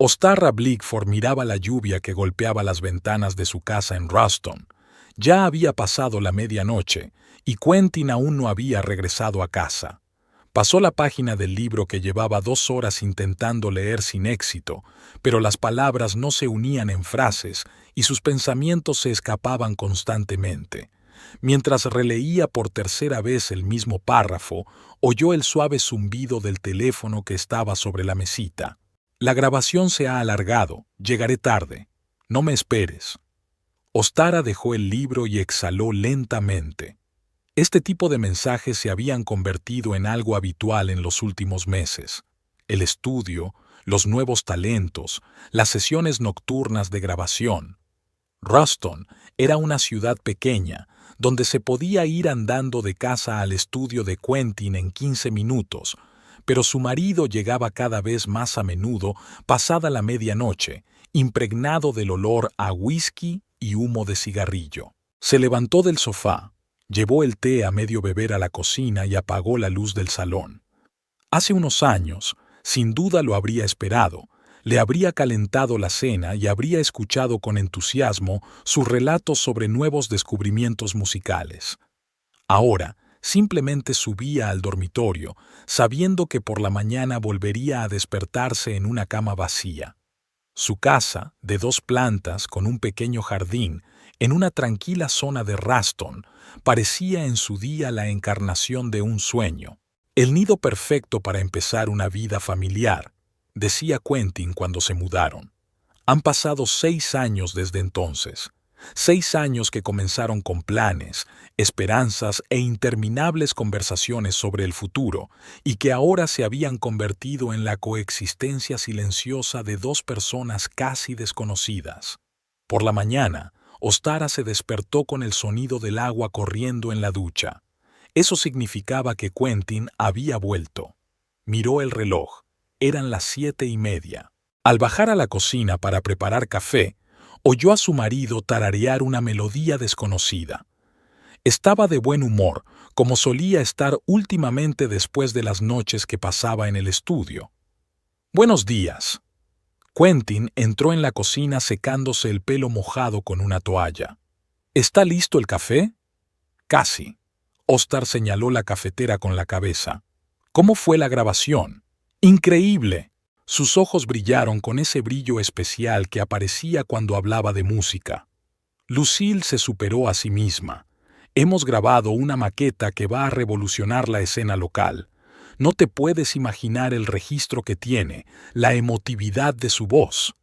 Ostara Blickford miraba la lluvia que golpeaba las ventanas de su casa en Ruston. Ya había pasado la medianoche y Quentin aún no había regresado a casa. Pasó la página del libro que llevaba 2 horas intentando leer sin éxito, pero las palabras no se unían en frases y sus pensamientos se escapaban constantemente. Mientras releía por tercera vez el mismo párrafo, oyó el suave zumbido del teléfono que estaba sobre la mesita. La grabación se ha alargado. Llegaré tarde. No me esperes. Ostara dejó el libro y exhaló lentamente. Este tipo de mensajes se habían convertido en algo habitual en los últimos meses. El estudio, los nuevos talentos, las sesiones nocturnas de grabación. Ruston era una ciudad pequeña, donde se podía ir andando de casa al estudio de Quentin en 15 minutos, pero su marido llegaba cada vez más a menudo pasada la medianoche, impregnado del olor a whisky y humo de cigarrillo. Se levantó del sofá, llevó el té a medio beber a la cocina y apagó la luz del salón. Hace unos años, sin duda lo habría esperado, le habría calentado la cena y habría escuchado con entusiasmo sus relatos sobre nuevos descubrimientos musicales. Ahora, simplemente subía al dormitorio, sabiendo que por la mañana volvería a despertarse en una cama vacía. Su casa, de 2 plantas con un pequeño jardín, en una tranquila zona de Ruston, parecía en su día la encarnación de un sueño. El nido perfecto para empezar una vida familiar, decía Quentin cuando se mudaron. Han pasado 6 años desde entonces. 6 años que comenzaron con planes, esperanzas e interminables conversaciones sobre el futuro, y que ahora se habían convertido en la coexistencia silenciosa de 2 personas casi desconocidas. Por la mañana, Ostara se despertó con el sonido del agua corriendo en la ducha. Eso significaba que Quentin había vuelto. Miró el reloj. Eran las 7:30. Al bajar a la cocina para preparar café, oyó a su marido tararear una melodía desconocida. Estaba de buen humor, como solía estar últimamente después de las noches que pasaba en el estudio. «Buenos días». Quentin entró en la cocina secándose el pelo mojado con una toalla. «¿Está listo el café?» «Casi». Ostar señaló la cafetera con la cabeza. «¿Cómo fue la grabación?» «Increíble». Sus ojos brillaron con ese brillo especial que aparecía cuando hablaba de música. Lucille se superó a sí misma. Hemos grabado una maqueta que va a revolucionar la escena local. No te puedes imaginar el registro que tiene, la emotividad de su voz.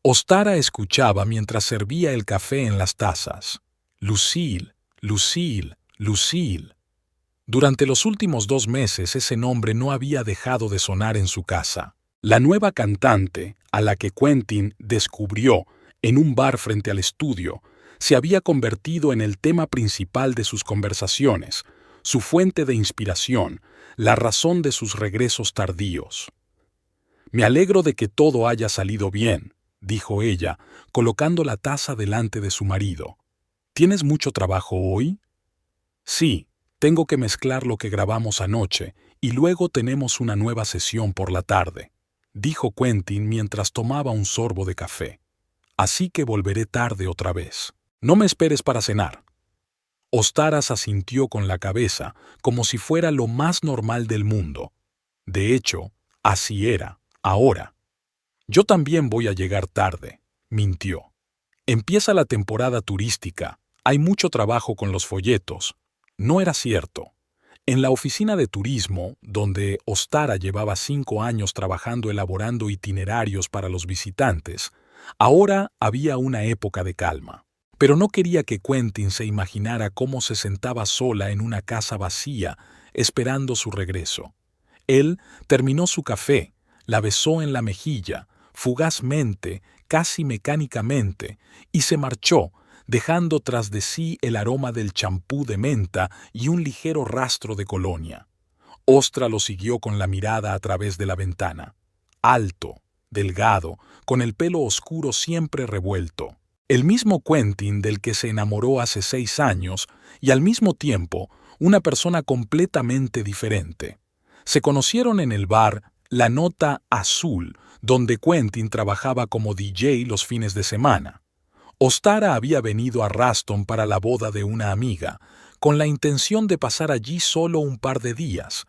Ostara escuchaba mientras servía el café en las tazas. Lucille, Lucille, Lucille. Durante los últimos 2 meses ese nombre no había dejado de sonar en su casa. La nueva cantante, a la que Quentin descubrió en un bar frente al estudio, se había convertido en el tema principal de sus conversaciones, su fuente de inspiración, la razón de sus regresos tardíos. «Me alegro de que todo haya salido bien», dijo ella, colocando la taza delante de su marido. «¿Tienes mucho trabajo hoy?» «Sí, tengo que mezclar lo que grabamos anoche y luego tenemos una nueva sesión por la tarde», dijo Quentin mientras tomaba un sorbo de café. «Así que volveré tarde otra vez. No me esperes para cenar». Ostara asintió con la cabeza, como si fuera lo más normal del mundo. De hecho, así era, ahora. «Yo también voy a llegar tarde», mintió. «Empieza la temporada turística. Hay mucho trabajo con los folletos». No era cierto. En la oficina de turismo, donde Ostara llevaba 5 años trabajando elaborando itinerarios para los visitantes, ahora había una época de calma. Pero no quería que Quentin se imaginara cómo se sentaba sola en una casa vacía, esperando su regreso. Él terminó su café, la besó en la mejilla, fugazmente, casi mecánicamente, y se marchó, dejando tras de sí el aroma del champú de menta y un ligero rastro de colonia. Ostra lo siguió con la mirada a través de la ventana. Alto, delgado, con el pelo oscuro siempre revuelto. El mismo Quentin del que se enamoró hace 6 años y al mismo tiempo una persona completamente diferente. Se conocieron en el bar La Nota Azul, donde Quentin trabajaba como DJ los fines de semana. Ostara había venido a Ruston para la boda de una amiga, con la intención de pasar allí solo un par de días,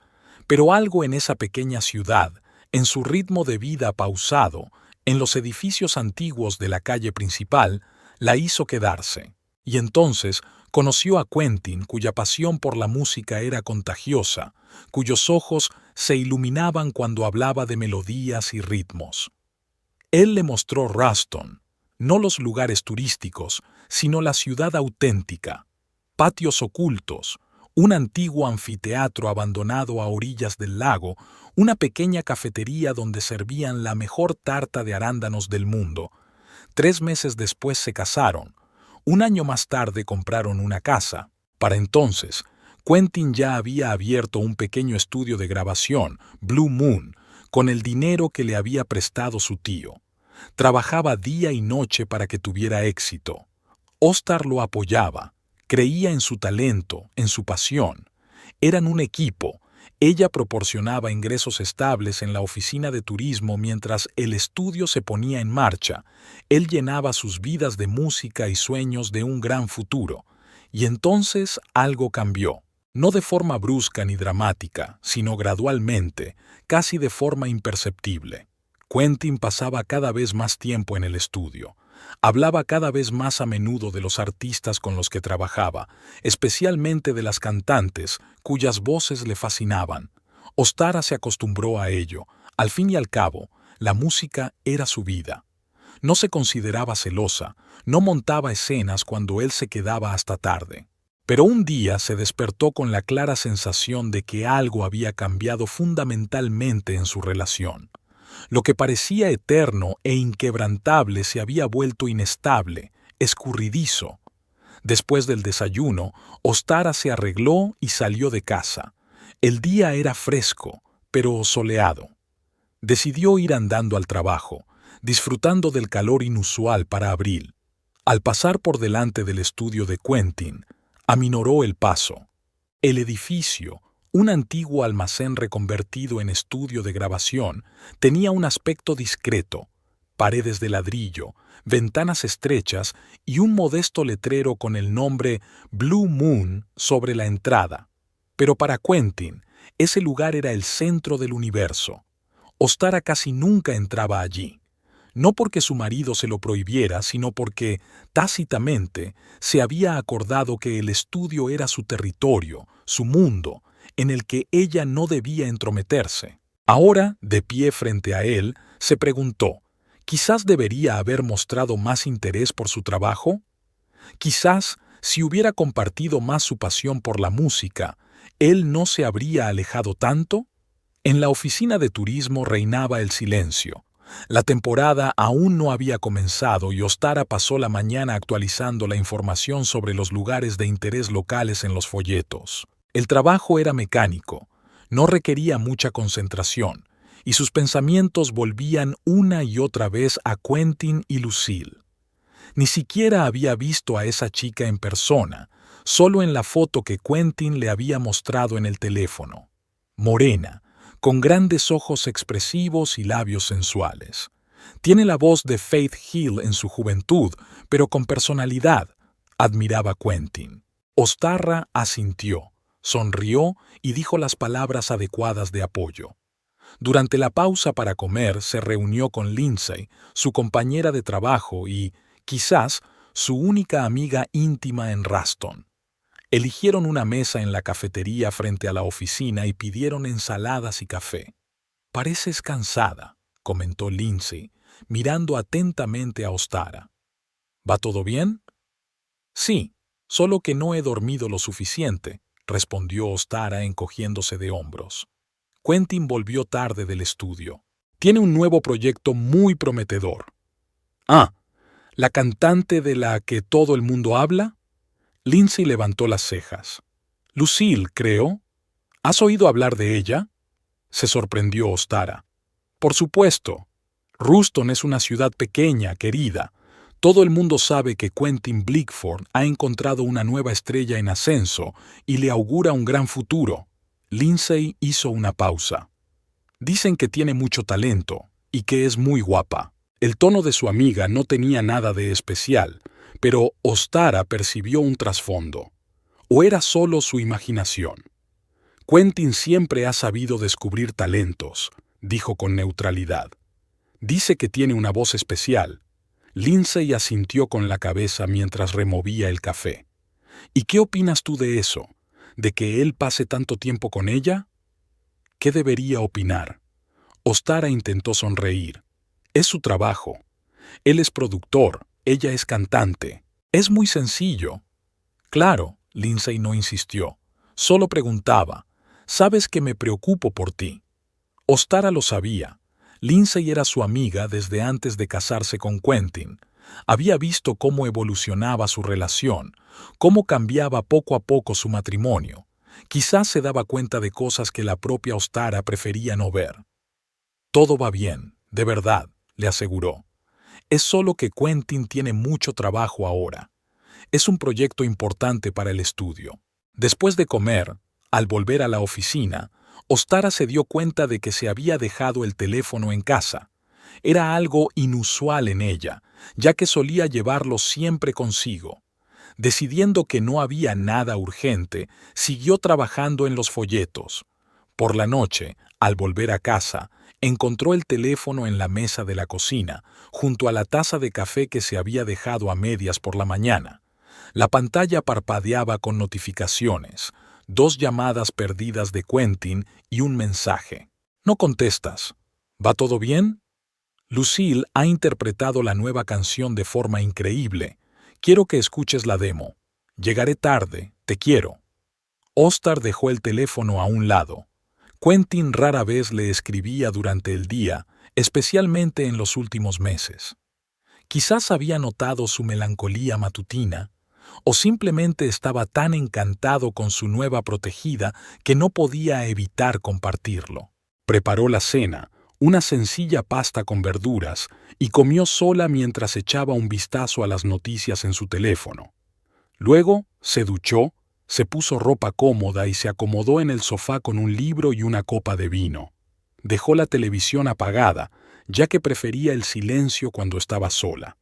pero algo en esa pequeña ciudad, en su ritmo de vida pausado, en los edificios antiguos de la calle principal, la hizo quedarse. Y entonces conoció a Quentin, cuya pasión por la música era contagiosa, cuyos ojos se iluminaban cuando hablaba de melodías y ritmos. Él le mostró Ruston, no los lugares turísticos, sino la ciudad auténtica, patios ocultos, un antiguo anfiteatro abandonado a orillas del lago, una pequeña cafetería donde servían la mejor tarta de arándanos del mundo. 3 meses después se casaron. Un año más tarde compraron una casa. Para entonces, Quentin ya había abierto un pequeño estudio de grabación, Blue Moon, con el dinero que le había prestado su tío. Trabajaba día y noche para que tuviera éxito. Ostar lo apoyaba, creía en su talento, en su pasión. Eran un equipo. Ella proporcionaba ingresos estables en la oficina de turismo mientras el estudio se ponía en marcha. Él llenaba sus vidas de música y sueños de un gran futuro. Y entonces algo cambió. No de forma brusca ni dramática, sino gradualmente, casi de forma imperceptible. Quentin pasaba cada vez más tiempo en el estudio. Hablaba cada vez más a menudo de los artistas con los que trabajaba, especialmente de las cantantes, cuyas voces le fascinaban. Ostara se acostumbró a ello. Al fin y al cabo, la música era su vida. No se consideraba celosa, no montaba escenas cuando él se quedaba hasta tarde. Pero un día se despertó con la clara sensación de que algo había cambiado fundamentalmente en su relación. Lo que parecía eterno e inquebrantable se había vuelto inestable, escurridizo. Después del desayuno, Ostara se arregló y salió de casa. El día era fresco, pero soleado. Decidió ir andando al trabajo, disfrutando del calor inusual para abril. Al pasar por delante del estudio de Quentin, aminoró el paso. El edificio, un antiguo almacén reconvertido en estudio de grabación, tenía un aspecto discreto, paredes de ladrillo, ventanas estrechas y un modesto letrero con el nombre Blue Moon sobre la entrada. Pero para Quentin, ese lugar era el centro del universo. Ostara casi nunca entraba allí. No porque su marido se lo prohibiera, sino porque, tácitamente, se había acordado que el estudio era su territorio, su mundo, en el que ella no debía entrometerse. Ahora, de pie frente a él, se preguntó, ¿quizás debería haber mostrado más interés por su trabajo? Quizás, si hubiera compartido más su pasión por la música, ¿él no se habría alejado tanto? En la oficina de turismo reinaba el silencio. La temporada aún no había comenzado y Ostara pasó la mañana actualizando la información sobre los lugares de interés locales en los folletos. El trabajo era mecánico, no requería mucha concentración, y sus pensamientos volvían una y otra vez a Quentin y Lucille. Ni siquiera había visto a esa chica en persona, solo en la foto que Quentin le había mostrado en el teléfono. Morena, con grandes ojos expresivos y labios sensuales. Tiene la voz de Faith Hill en su juventud, pero con personalidad, admiraba Quentin. Ostara asintió, sonrió y dijo las palabras adecuadas de apoyo. Durante la pausa para comer se reunió con Lindsay, su compañera de trabajo y, quizás, su única amiga íntima en Ruston. Eligieron una mesa en la cafetería frente a la oficina y pidieron ensaladas y café. «Pareces cansada», comentó Lindsay, mirando atentamente a Ostara. «¿Va todo bien?» «Sí, solo que no he dormido lo suficiente», respondió Ostara encogiéndose de hombros. Quentin volvió tarde del estudio. «Tiene un nuevo proyecto muy prometedor». «Ah, ¿la cantante de la que todo el mundo habla?» Lindsay levantó las cejas. «Lucille, creo. ¿Has oído hablar de ella?» Se sorprendió Ostara. «Por supuesto. Ruston es una ciudad pequeña, querida. Todo el mundo sabe que Quentin Blickford ha encontrado una nueva estrella en ascenso y le augura un gran futuro». Lindsay hizo una pausa. «Dicen que tiene mucho talento. y que es muy guapa. El tono de su amiga no tenía nada de especial, pero Ostara percibió un trasfondo. ¿O era solo su imaginación? Quentin siempre ha sabido descubrir talentos, dijo con neutralidad. Dice que tiene una voz especial. Lindsay asintió con la cabeza mientras removía el café. ¿Y qué opinas tú de eso? ¿De que él pase tanto tiempo con ella? ¿Qué debería opinar? Ostara intentó sonreír. Es su trabajo. Él es productor, ella es cantante. Es muy sencillo. Claro, Lindsay no insistió. Solo preguntaba, «¿Sabes que me preocupo por ti?» Ostara lo sabía. Lindsay era su amiga desde antes de casarse con Quentin. Había visto cómo evolucionaba su relación, cómo cambiaba poco a poco su matrimonio. Quizás se daba cuenta de cosas que la propia Ostara prefería no ver. «Todo va bien, de verdad», le aseguró. «Es solo que Quentin tiene mucho trabajo ahora. Es un proyecto importante para el estudio». Después de comer, al volver a la oficina, Ostara se dio cuenta de que se había dejado el teléfono en casa. Era algo inusual en ella, ya que solía llevarlo siempre consigo. Decidiendo que no había nada urgente, siguió trabajando en los folletos. Por la noche, al volver a casa, encontró el teléfono en la mesa de la cocina, junto a la taza de café que se había dejado a medias por la mañana. La pantalla parpadeaba con notificaciones, 2 llamadas perdidas de Quentin y un mensaje. «No contestas. ¿Va todo bien?» Lucille ha interpretado la nueva canción de forma increíble. Quiero que escuches la demo. Llegaré tarde, te quiero. Ostar dejó el teléfono a un lado. Quentin rara vez le escribía durante el día, especialmente en los últimos meses. Quizás había notado su melancolía matutina, o simplemente estaba tan encantado con su nueva protegida que no podía evitar compartirlo. Preparó la cena, una sencilla pasta con verduras, y comió sola mientras echaba un vistazo a las noticias en su teléfono. Luego se duchó, se puso ropa cómoda y se acomodó en el sofá con un libro y una copa de vino. Dejó la televisión apagada, ya que prefería el silencio cuando estaba sola.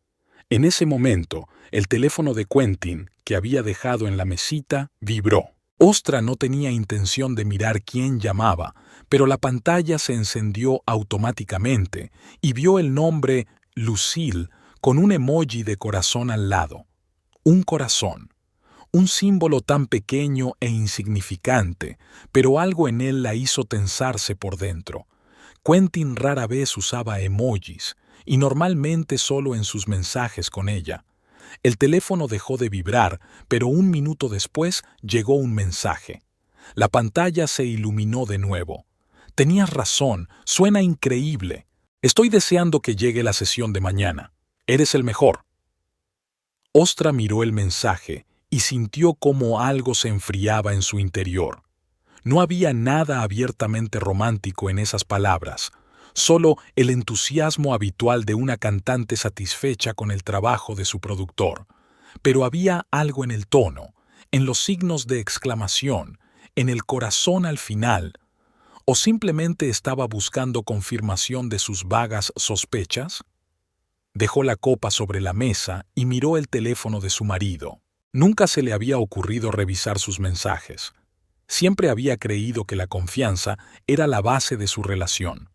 En ese momento, el teléfono de Quentin, que había dejado en la mesita, vibró. Ostra no tenía intención de mirar quién llamaba, pero la pantalla se encendió automáticamente y vio el nombre Lucille con un emoji de corazón al lado. Un corazón. Un símbolo tan pequeño e insignificante, pero algo en él la hizo tensarse por dentro. Quentin rara vez usaba emojis, y normalmente solo en sus mensajes con ella. El teléfono dejó de vibrar, pero un minuto después llegó un mensaje. La pantalla se iluminó de nuevo. «Tenías razón, suena increíble. Estoy deseando que llegue la sesión de mañana. Eres el mejor». Ostra miró el mensaje y sintió cómo algo se enfriaba en su interior. No había nada abiertamente romántico en esas palabras, solo el entusiasmo habitual de una cantante satisfecha con el trabajo de su productor. Pero había algo en el tono, en los signos de exclamación, en el corazón al final, o simplemente estaba buscando confirmación de sus vagas sospechas. Dejó la copa sobre la mesa y miró el teléfono de su marido. Nunca se le había ocurrido revisar sus mensajes. Siempre había creído que la confianza era la base de su relación.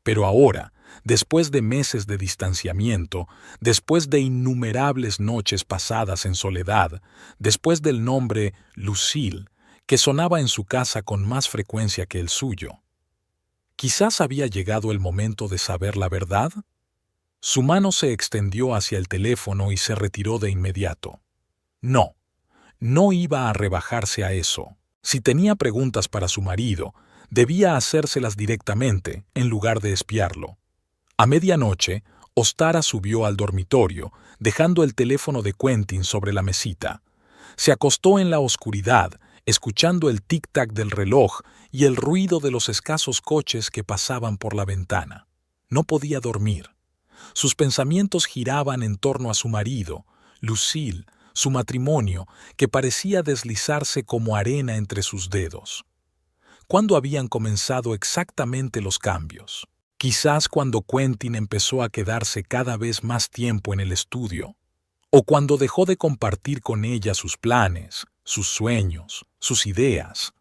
Pero ahora, después de meses de distanciamiento, después de innumerables noches pasadas en soledad, después del nombre Lucille, que sonaba en su casa con más frecuencia que el suyo, quizás había llegado el momento de saber la verdad. Su mano se extendió hacia el teléfono y se retiró de inmediato. No, no iba a rebajarse a eso. Si tenía preguntas para su marido, debía hacérselas directamente, en lugar de espiarlo. A medianoche, Ostara subió al dormitorio, dejando el teléfono de Quentin sobre la mesita. Se acostó en la oscuridad, escuchando el tic-tac del reloj y el ruido de los escasos coches que pasaban por la ventana. No podía dormir. Sus pensamientos giraban en torno a su marido, Lucille, su matrimonio, que parecía deslizarse como arena entre sus dedos. ¿Cuándo habían comenzado exactamente los cambios? Quizás cuando Quentin empezó a quedarse cada vez más tiempo en el estudio, o cuando dejó de compartir con ella sus planes, sus sueños, sus ideas,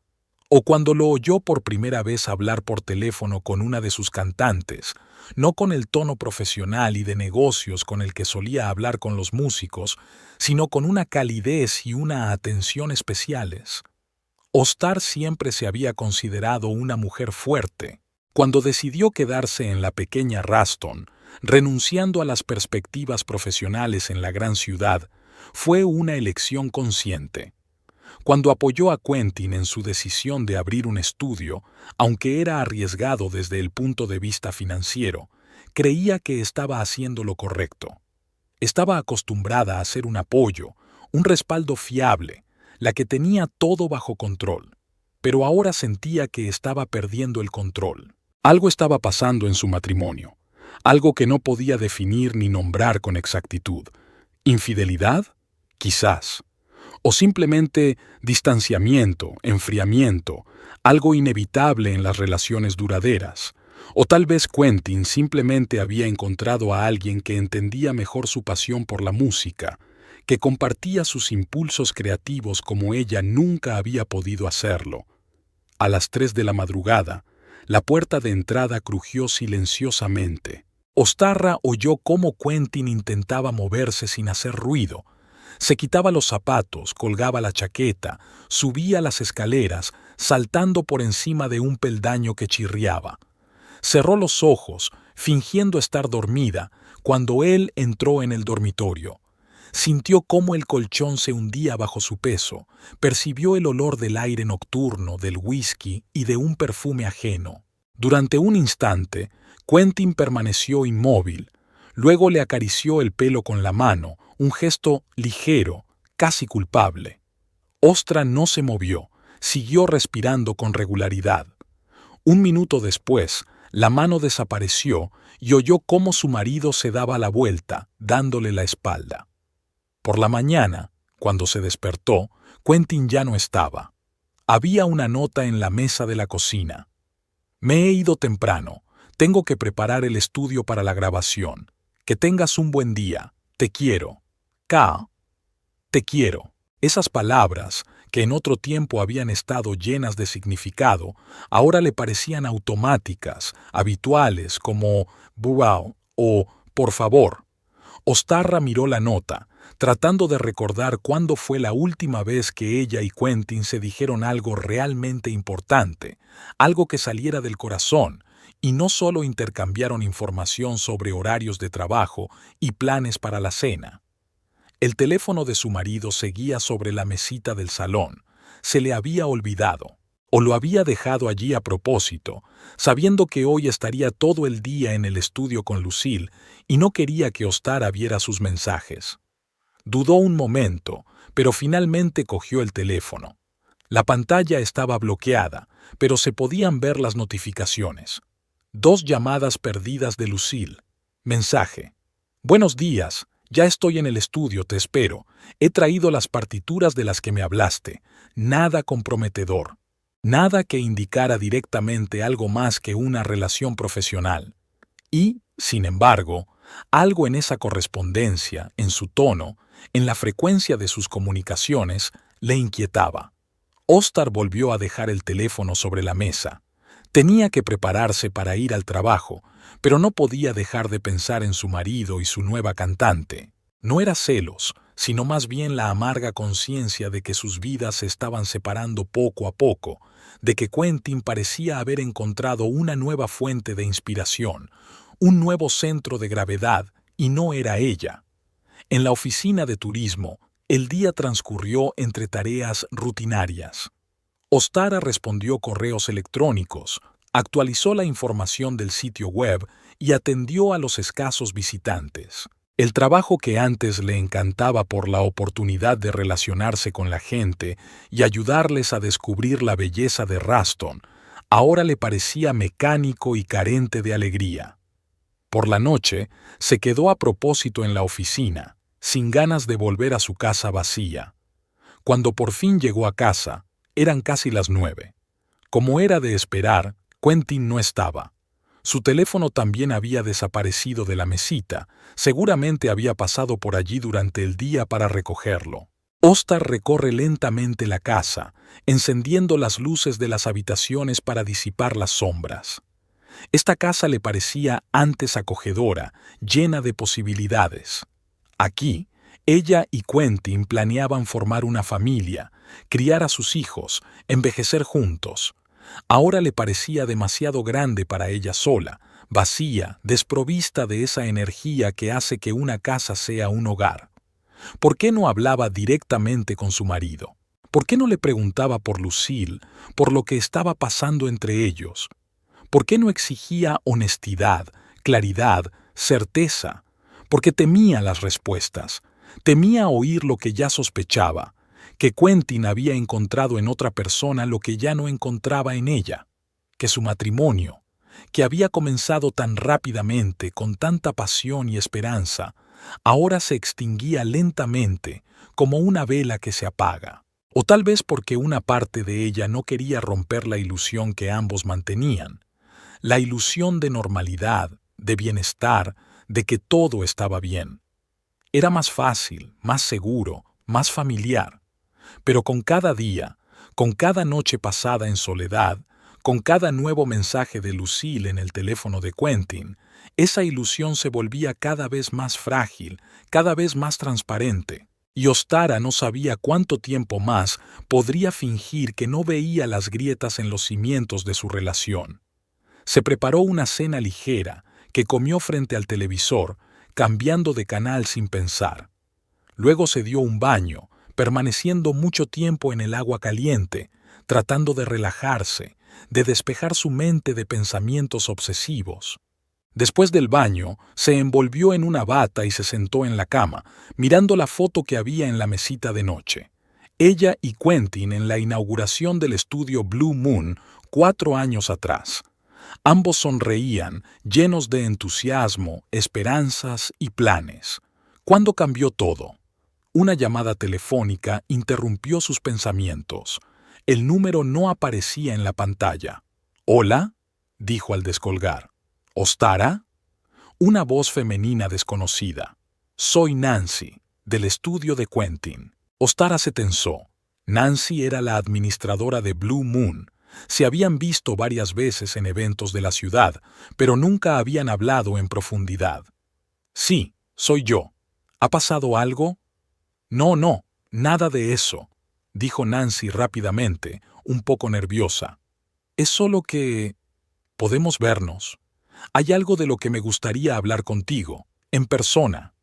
o cuando lo oyó por primera vez hablar por teléfono con una de sus cantantes, no con el tono profesional y de negocios con el que solía hablar con los músicos, sino con una calidez y una atención especiales. Ostar siempre se había considerado una mujer fuerte. Cuando decidió quedarse en la pequeña Ruston, renunciando a las perspectivas profesionales en la gran ciudad, fue una elección consciente. Cuando apoyó a Quentin en su decisión de abrir un estudio, aunque era arriesgado desde el punto de vista financiero, creía que estaba haciendo lo correcto. Estaba acostumbrada a ser un apoyo, un respaldo fiable, la que tenía todo bajo control, pero ahora sentía que estaba perdiendo el control. Algo estaba pasando en su matrimonio, algo que no podía definir ni nombrar con exactitud. ¿Infidelidad? Quizás. O simplemente distanciamiento, enfriamiento, algo inevitable en las relaciones duraderas. O tal vez Quentin simplemente había encontrado a alguien que entendía mejor su pasión por la música, que compartía sus impulsos creativos como ella nunca había podido hacerlo. A las 3 de la madrugada, la puerta de entrada crujió silenciosamente. Ostarra oyó cómo Quentin intentaba moverse sin hacer ruido. Se quitaba los zapatos, colgaba la chaqueta, subía las escaleras, saltando por encima de un peldaño que chirriaba. Cerró los ojos, fingiendo estar dormida, cuando él entró en el dormitorio. Sintió cómo el colchón se hundía bajo su peso, percibió el olor del aire nocturno, del whisky y de un perfume ajeno. Durante un instante, Quentin permaneció inmóvil. Luego le acarició el pelo con la mano, un gesto ligero, casi culpable. Ostra no se movió, siguió respirando con regularidad. Un minuto después, la mano desapareció y oyó cómo su marido se daba la vuelta, dándole la espalda. Por la mañana, cuando se despertó, Quentin ya no estaba. Había una nota en la mesa de la cocina. Me he ido temprano. Tengo que preparar el estudio para la grabación. Que tengas un buen día. Te quiero. K. Te quiero. Esas palabras, que en otro tiempo habían estado llenas de significado, ahora le parecían automáticas, habituales, como «wow» o «por favor». Ostarra miró la nota, tratando de recordar cuándo fue la última vez que ella y Quentin se dijeron algo realmente importante, algo que saliera del corazón, y no solo intercambiaron información sobre horarios de trabajo y planes para la cena. El teléfono de su marido seguía sobre la mesita del salón. Se le había olvidado, o lo había dejado allí a propósito, sabiendo que hoy estaría todo el día en el estudio con Lucille y no quería que Ostara viera sus mensajes. Dudó un momento, pero finalmente cogió el teléfono. La pantalla estaba bloqueada, pero se podían ver las notificaciones. 2 llamadas perdidas de Lucille. Mensaje. Buenos días. Ya estoy en el estudio, te espero. He traído las partituras de las que me hablaste. Nada comprometedor. Nada que indicara directamente algo más que una relación profesional. Y, sin embargo, algo en esa correspondencia, en su tono, en la frecuencia de sus comunicaciones, le inquietaba. Ostar volvió a dejar el teléfono sobre la mesa. Tenía que prepararse para ir al trabajo, pero no podía dejar de pensar en su marido y su nueva cantante. No era celos, sino más bien la amarga conciencia de que sus vidas se estaban separando poco a poco, de que Quentin parecía haber encontrado una nueva fuente de inspiración, un nuevo centro de gravedad, y no era ella. En la oficina de turismo, el día transcurrió entre tareas rutinarias. Ostara respondió correos electrónicos, actualizó la información del sitio web y atendió a los escasos visitantes. El trabajo que antes le encantaba por la oportunidad de relacionarse con la gente y ayudarles a descubrir la belleza de Ruston, ahora le parecía mecánico y carente de alegría. Por la noche, se quedó a propósito en la oficina, sin ganas de volver a su casa vacía. Cuando por fin llegó a casa, eran casi las 9. Como era de esperar, Quentin no estaba. Su teléfono también había desaparecido de la mesita. Seguramente había pasado por allí durante el día para recogerlo. Ostar recorre lentamente la casa, encendiendo las luces de las habitaciones para disipar las sombras. Esta casa le parecía antes acogedora, llena de posibilidades. Aquí, ella y Quentin planeaban formar una familia, criar a sus hijos, envejecer juntos. Ahora le parecía demasiado grande para ella sola, vacía, desprovista de esa energía que hace que una casa sea un hogar. ¿Por qué no hablaba directamente con su marido? ¿Por qué no le preguntaba por Lucille, por lo que estaba pasando entre ellos? ¿Por qué no exigía honestidad, claridad, certeza? Porque temía las respuestas, temía oír lo que ya sospechaba, que Quentin había encontrado en otra persona lo que ya no encontraba en ella, que su matrimonio, que había comenzado tan rápidamente, con tanta pasión y esperanza, ahora se extinguía lentamente, como una vela que se apaga. O tal vez porque una parte de ella no quería romper la ilusión que ambos mantenían, la ilusión de normalidad, de bienestar, de que todo estaba bien. Era más fácil, más seguro, más familiar. Pero con cada día, con cada noche pasada en soledad, con cada nuevo mensaje de Lucille en el teléfono de Quentin, esa ilusión se volvía cada vez más frágil, cada vez más transparente. Y Ostara no sabía cuánto tiempo más podría fingir que no veía las grietas en los cimientos de su relación. Se preparó una cena ligera, que comió frente al televisor, cambiando de canal sin pensar. Luego se dio un baño, permaneciendo mucho tiempo en el agua caliente, tratando de relajarse, de despejar su mente de pensamientos obsesivos. Después del baño, se envolvió en una bata y se sentó en la cama, mirando la foto que había en la mesita de noche. Ella y Quentin en la inauguración del estudio Blue Moon 4 años atrás. Ambos sonreían, llenos de entusiasmo, esperanzas y planes. ¿Cuándo cambió todo? Una llamada telefónica interrumpió sus pensamientos. El número no aparecía en la pantalla. «¿Hola?», dijo al descolgar. «¿Ostara?». Una voz femenina desconocida. «Soy Nancy, del estudio de Quentin». Ostara se tensó. Nancy era la administradora de Blue Moon. Se habían visto varias veces en eventos de la ciudad, pero nunca habían hablado en profundidad. «Sí, soy yo. ¿Ha pasado algo?» No, nada de eso», dijo Nancy rápidamente, un poco nerviosa. «Es solo que... podemos vernos. Hay algo de lo que me gustaría hablar contigo, en persona».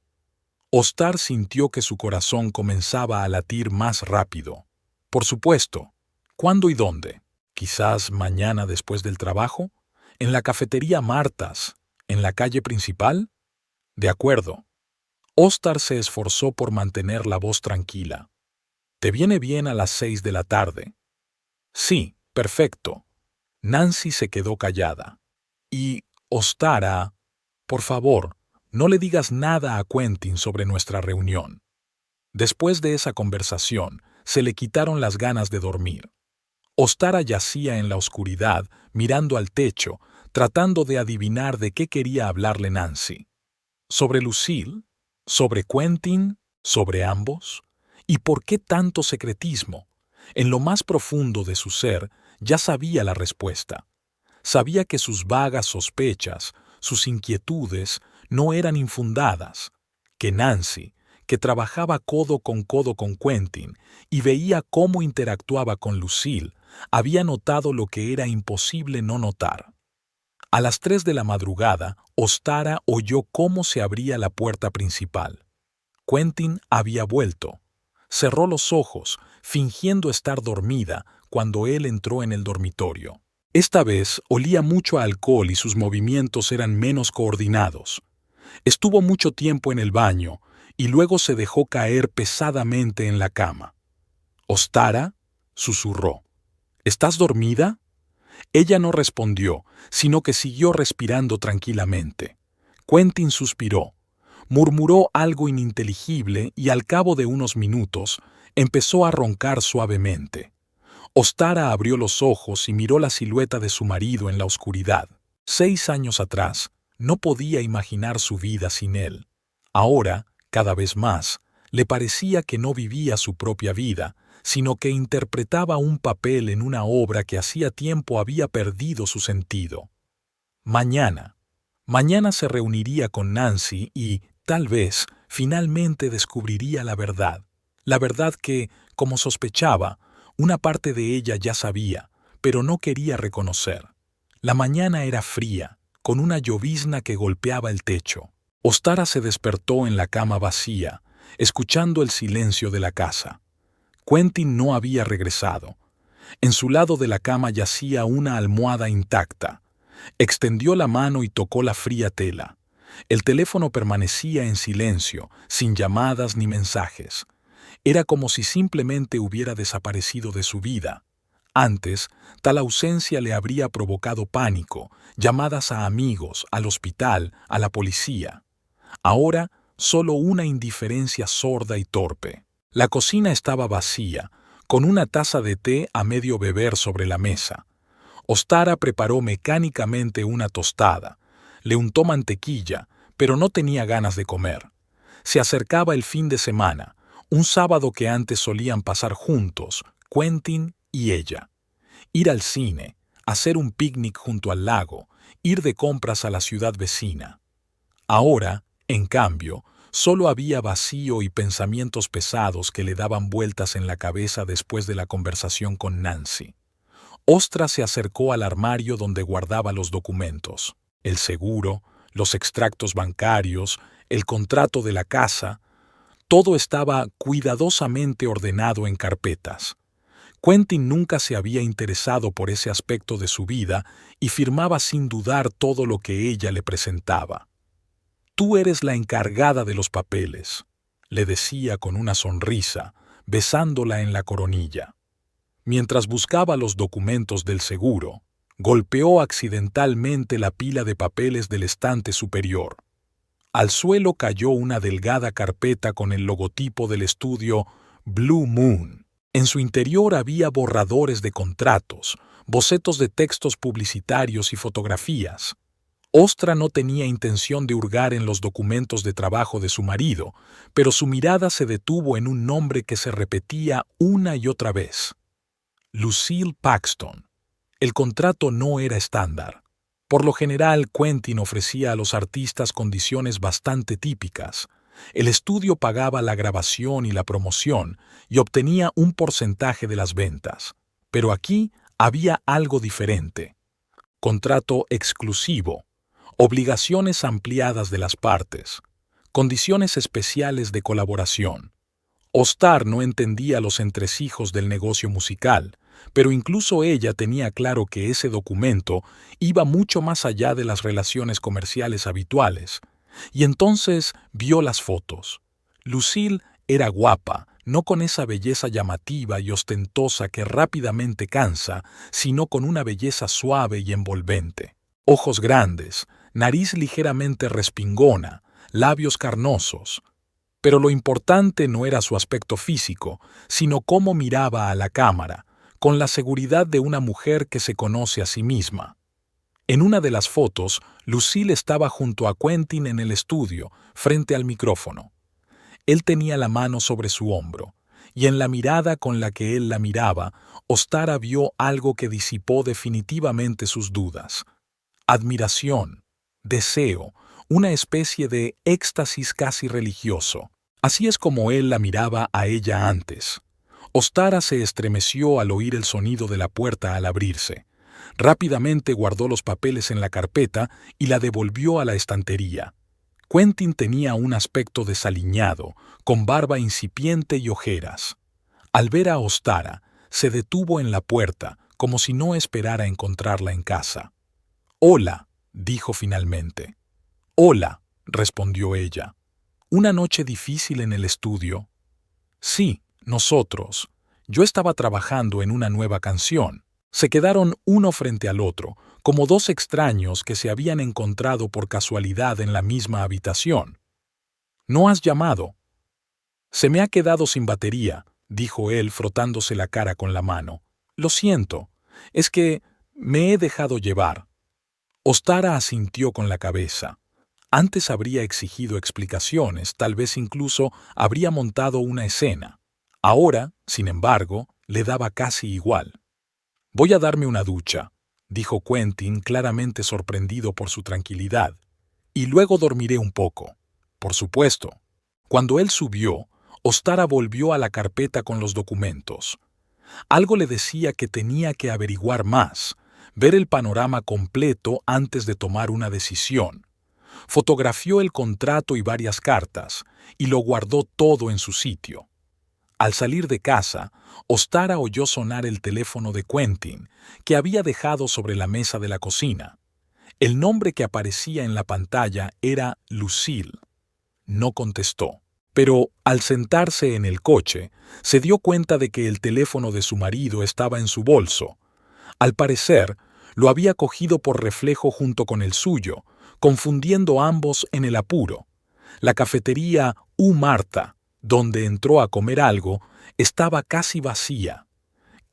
Ostar sintió que su corazón comenzaba a latir más rápido. «Por supuesto. ¿Cuándo y dónde? Quizás mañana después del trabajo, en la cafetería Martas, en la calle principal». «De acuerdo». Ostar se esforzó por mantener la voz tranquila. «¿Te viene bien a las 6 de la tarde?» «Sí, perfecto». Nancy se quedó callada. «Y, Ostara, por favor, no le digas nada a Quentin sobre nuestra reunión». Después de esa conversación, se le quitaron las ganas de dormir. Ostara yacía en la oscuridad, mirando al techo, tratando de adivinar de qué quería hablarle Nancy. ¿Sobre Lucille? ¿Sobre Quentin? ¿Sobre ambos? ¿Y por qué tanto secretismo? En lo más profundo de su ser ya sabía la respuesta. Sabía que sus vagas sospechas, sus inquietudes, no eran infundadas, que Nancy, que trabajaba codo con Quentin y veía cómo interactuaba con Lucille, había notado lo que era imposible no notar. A las 3 de la madrugada, Ostara oyó cómo se abría la puerta principal. Quentin había vuelto. Cerró los ojos, fingiendo estar dormida, cuando él entró en el dormitorio. Esta vez olía mucho a alcohol y sus movimientos eran menos coordinados. Estuvo mucho tiempo en el baño y luego se dejó caer pesadamente en la cama. «Ostara», susurró. «¿Estás dormida?» Ella no respondió, sino que siguió respirando tranquilamente. Quentin suspiró, murmuró algo ininteligible y al cabo de unos minutos empezó a roncar suavemente. Ostara abrió los ojos y miró la silueta de su marido en la oscuridad. 6 años atrás, no podía imaginar su vida sin él. Ahora, cada vez más, le parecía que no vivía su propia vida, sino que interpretaba un papel en una obra que hacía tiempo había perdido su sentido. Mañana se reuniría con Nancy y, tal vez, finalmente descubriría la verdad que, como sospechaba, una parte de ella ya sabía, pero no quería reconocer. La mañana era fría, con una llovizna que golpeaba el techo. Ostara se despertó en la cama vacía, escuchando el silencio de la casa. Quentin no había regresado. En su lado de la cama yacía una almohada intacta. Extendió la mano y tocó la fría tela. El teléfono permanecía en silencio, sin llamadas ni mensajes. Era como si simplemente hubiera desaparecido de su vida. Antes, tal ausencia le habría provocado pánico, llamadas a amigos, al hospital, a la policía. Ahora, solo una indiferencia sorda y torpe. La cocina estaba vacía, con una taza de té a medio beber sobre la mesa. Ostara preparó mecánicamente una tostada. Le untó mantequilla, pero no tenía ganas de comer. Se acercaba el fin de semana, un sábado que antes solían pasar juntos, Quentin y ella. Ir al cine, hacer un picnic junto al lago, ir de compras a la ciudad vecina. Ahora, en cambio, solo había vacío y pensamientos pesados que le daban vueltas en la cabeza después de la conversación con Nancy. Ostra se acercó al armario donde guardaba los documentos, el seguro, los extractos bancarios, el contrato de la casa. Todo estaba cuidadosamente ordenado en carpetas. Quentin nunca se había interesado por ese aspecto de su vida y firmaba sin dudar todo lo que ella le presentaba. «Tú eres la encargada de los papeles», le decía con una sonrisa, besándola en la coronilla. Mientras buscaba los documentos del seguro, golpeó accidentalmente la pila de papeles del estante superior. Al suelo cayó una delgada carpeta con el logotipo del estudio Blue Moon. En su interior había borradores de contratos, bocetos de textos publicitarios y fotografías. Ostra no tenía intención de hurgar en los documentos de trabajo de su marido, pero su mirada se detuvo en un nombre que se repetía una y otra vez. Lucille Paxton. El contrato no era estándar. Por lo general, Quentin ofrecía a los artistas condiciones bastante típicas. El estudio pagaba la grabación y la promoción y obtenía un porcentaje de las ventas. Pero aquí había algo diferente. Contrato exclusivo, obligaciones ampliadas de las partes, condiciones especiales de colaboración. Ostar no entendía los entresijos del negocio musical, pero incluso ella tenía claro que ese documento iba mucho más allá de las relaciones comerciales habituales. Y entonces vio las fotos. Lucille era guapa, no con esa belleza llamativa y ostentosa que rápidamente cansa, sino con una belleza suave y envolvente. Ojos grandes, nariz ligeramente respingona, labios carnosos. Pero lo importante no era su aspecto físico, sino cómo miraba a la cámara, con la seguridad de una mujer que se conoce a sí misma. En una de las fotos, Lucille estaba junto a Quentin en el estudio, frente al micrófono. Él tenía la mano sobre su hombro, y en la mirada con la que él la miraba, Ostara vio algo que disipó definitivamente sus dudas. Admiración, deseo, una especie de éxtasis casi religioso. Así es como él la miraba a ella antes. Ostara se estremeció al oír el sonido de la puerta al abrirse. Rápidamente guardó los papeles en la carpeta y la devolvió a la estantería. Quentin tenía un aspecto desaliñado, con barba incipiente y ojeras. Al ver a Ostara, se detuvo en la puerta, como si no esperara encontrarla en casa. «Hola», dijo finalmente. «Hola», respondió ella. «¿Una noche difícil en el estudio?» «Sí, nosotros. Yo estaba trabajando en una nueva canción». Se quedaron uno frente al otro, como dos extraños que se habían encontrado por casualidad en la misma habitación. «¿No has llamado?» «Se me ha quedado sin batería», dijo él frotándose la cara con la mano. «Lo siento. Es que me he dejado llevar». Ostara asintió con la cabeza. Antes habría exigido explicaciones, tal vez incluso habría montado una escena. Ahora, sin embargo, le daba casi igual. «Voy a darme una ducha», dijo Quentin, claramente sorprendido por su tranquilidad, «y luego dormiré un poco». Por supuesto. Cuando él subió, Ostara volvió a la carpeta con los documentos. Algo le decía que tenía que averiguar más, ver el panorama completo antes de tomar una decisión. Fotografió el contrato y varias cartas, y lo guardó todo en su sitio. Al salir de casa, Ostara oyó sonar el teléfono de Quentin, que había dejado sobre la mesa de la cocina. El nombre que aparecía en la pantalla era Lucille. No contestó, pero al sentarse en el coche, se dio cuenta de que el teléfono de su marido estaba en su bolso. Al parecer, lo había cogido por reflejo junto con el suyo, confundiendo ambos en el apuro. La cafetería U Marta, donde entró a comer algo, estaba casi vacía.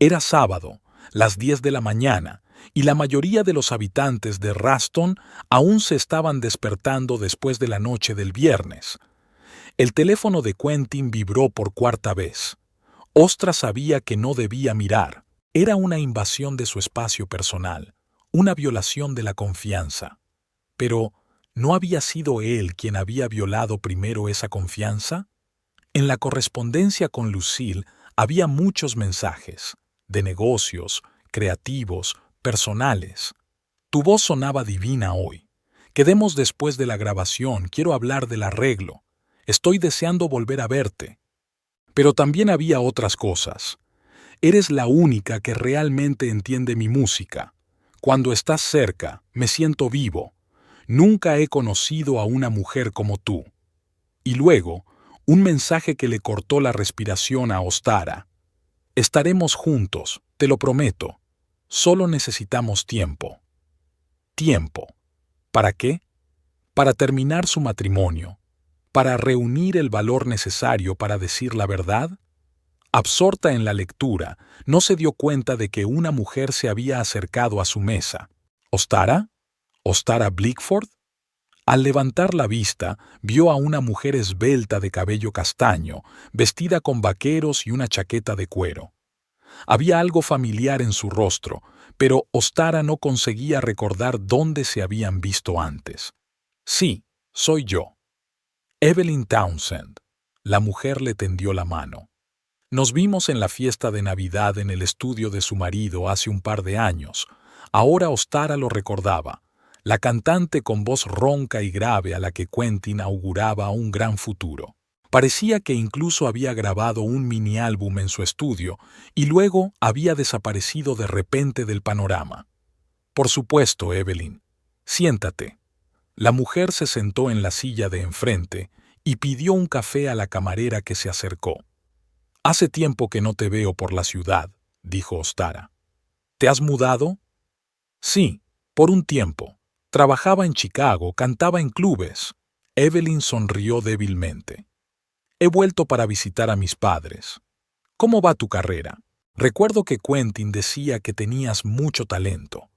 Era sábado, las 10 de la mañana, y la mayoría de los habitantes de Ruston aún se estaban despertando después de la noche del viernes. El teléfono de Quentin vibró por cuarta vez. Ostra sabía que no debía mirar. Era una invasión de su espacio personal, una violación de la confianza. Pero, ¿no había sido él quien había violado primero esa confianza? En la correspondencia con Lucille había muchos mensajes, de negocios, creativos, personales. Tu voz sonaba divina hoy. Quedemos después de la grabación, quiero hablar del arreglo. Estoy deseando volver a verte. Pero también había otras cosas. Eres la única que realmente entiende mi música. Cuando estás cerca, me siento vivo. Nunca he conocido a una mujer como tú. Y luego, un mensaje que le cortó la respiración a Ostara. Estaremos juntos, te lo prometo. Solo necesitamos tiempo. Tiempo. ¿Para qué? Para terminar su matrimonio. Para reunir el valor necesario para decir la verdad. Absorta en la lectura, no se dio cuenta de que una mujer se había acercado a su mesa. ¿Ostara? ¿Ostara Blickford? Al levantar la vista, vio a una mujer esbelta de cabello castaño, vestida con vaqueros y una chaqueta de cuero. Había algo familiar en su rostro, pero Ostara no conseguía recordar dónde se habían visto antes. Sí, soy yo. Evelyn Townsend. La mujer le tendió la mano. Nos vimos en la fiesta de Navidad en el estudio de su marido hace un par de años. Ahora Ostara lo recordaba. La cantante con voz ronca y grave a la que Quentin auguraba un gran futuro. Parecía que incluso había grabado un mini álbum en su estudio y luego había desaparecido de repente del panorama. Por supuesto, Evelyn. Siéntate. La mujer se sentó en la silla de enfrente y pidió un café a la camarera que se acercó. Hace tiempo que no te veo por la ciudad, dijo Ostara. ¿Te has mudado? Sí, por un tiempo. Trabajaba en Chicago, cantaba en clubes. Evelyn sonrió débilmente. He vuelto para visitar a mis padres. ¿Cómo va tu carrera? Recuerdo que Quentin decía que tenías mucho talento.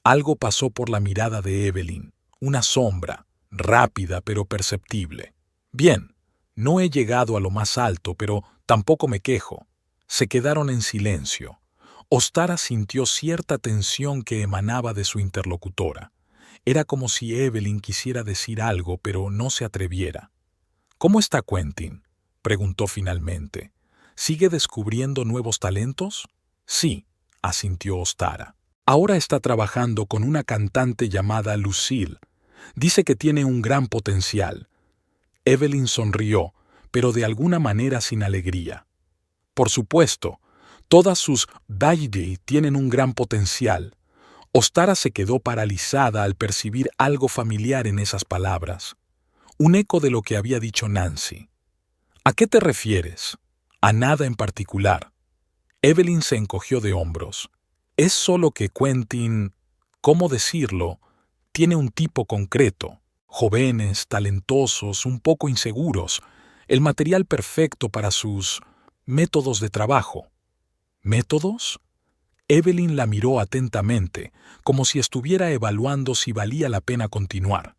Algo pasó por la mirada de Evelyn, una sombra, rápida pero perceptible. Bien, no he llegado a lo más alto, pero tampoco me quejo. Se quedaron en silencio. Ostara sintió cierta tensión que emanaba de su interlocutora. Era como si Evelyn quisiera decir algo, pero no se atreviera. ¿Cómo está Quentin?, preguntó finalmente. ¿Sigue descubriendo nuevos talentos? Sí, asintió Ostara. Ahora está trabajando con una cantante llamada Lucille. Dice que tiene un gran potencial. Evelyn sonrió, pero de alguna manera sin alegría. Por supuesto, todas sus baby tienen un gran potencial. Ostara se quedó paralizada al percibir algo familiar en esas palabras. Un eco de lo que había dicho Nancy. ¿A qué te refieres? A nada en particular. Evelyn se encogió de hombros. Es solo que Quentin, ¿cómo decirlo?, tiene un tipo concreto. Jóvenes, talentosos, un poco inseguros. El material perfecto para sus métodos de trabajo. ¿Métodos? Evelyn la miró atentamente, como si estuviera evaluando si valía la pena continuar.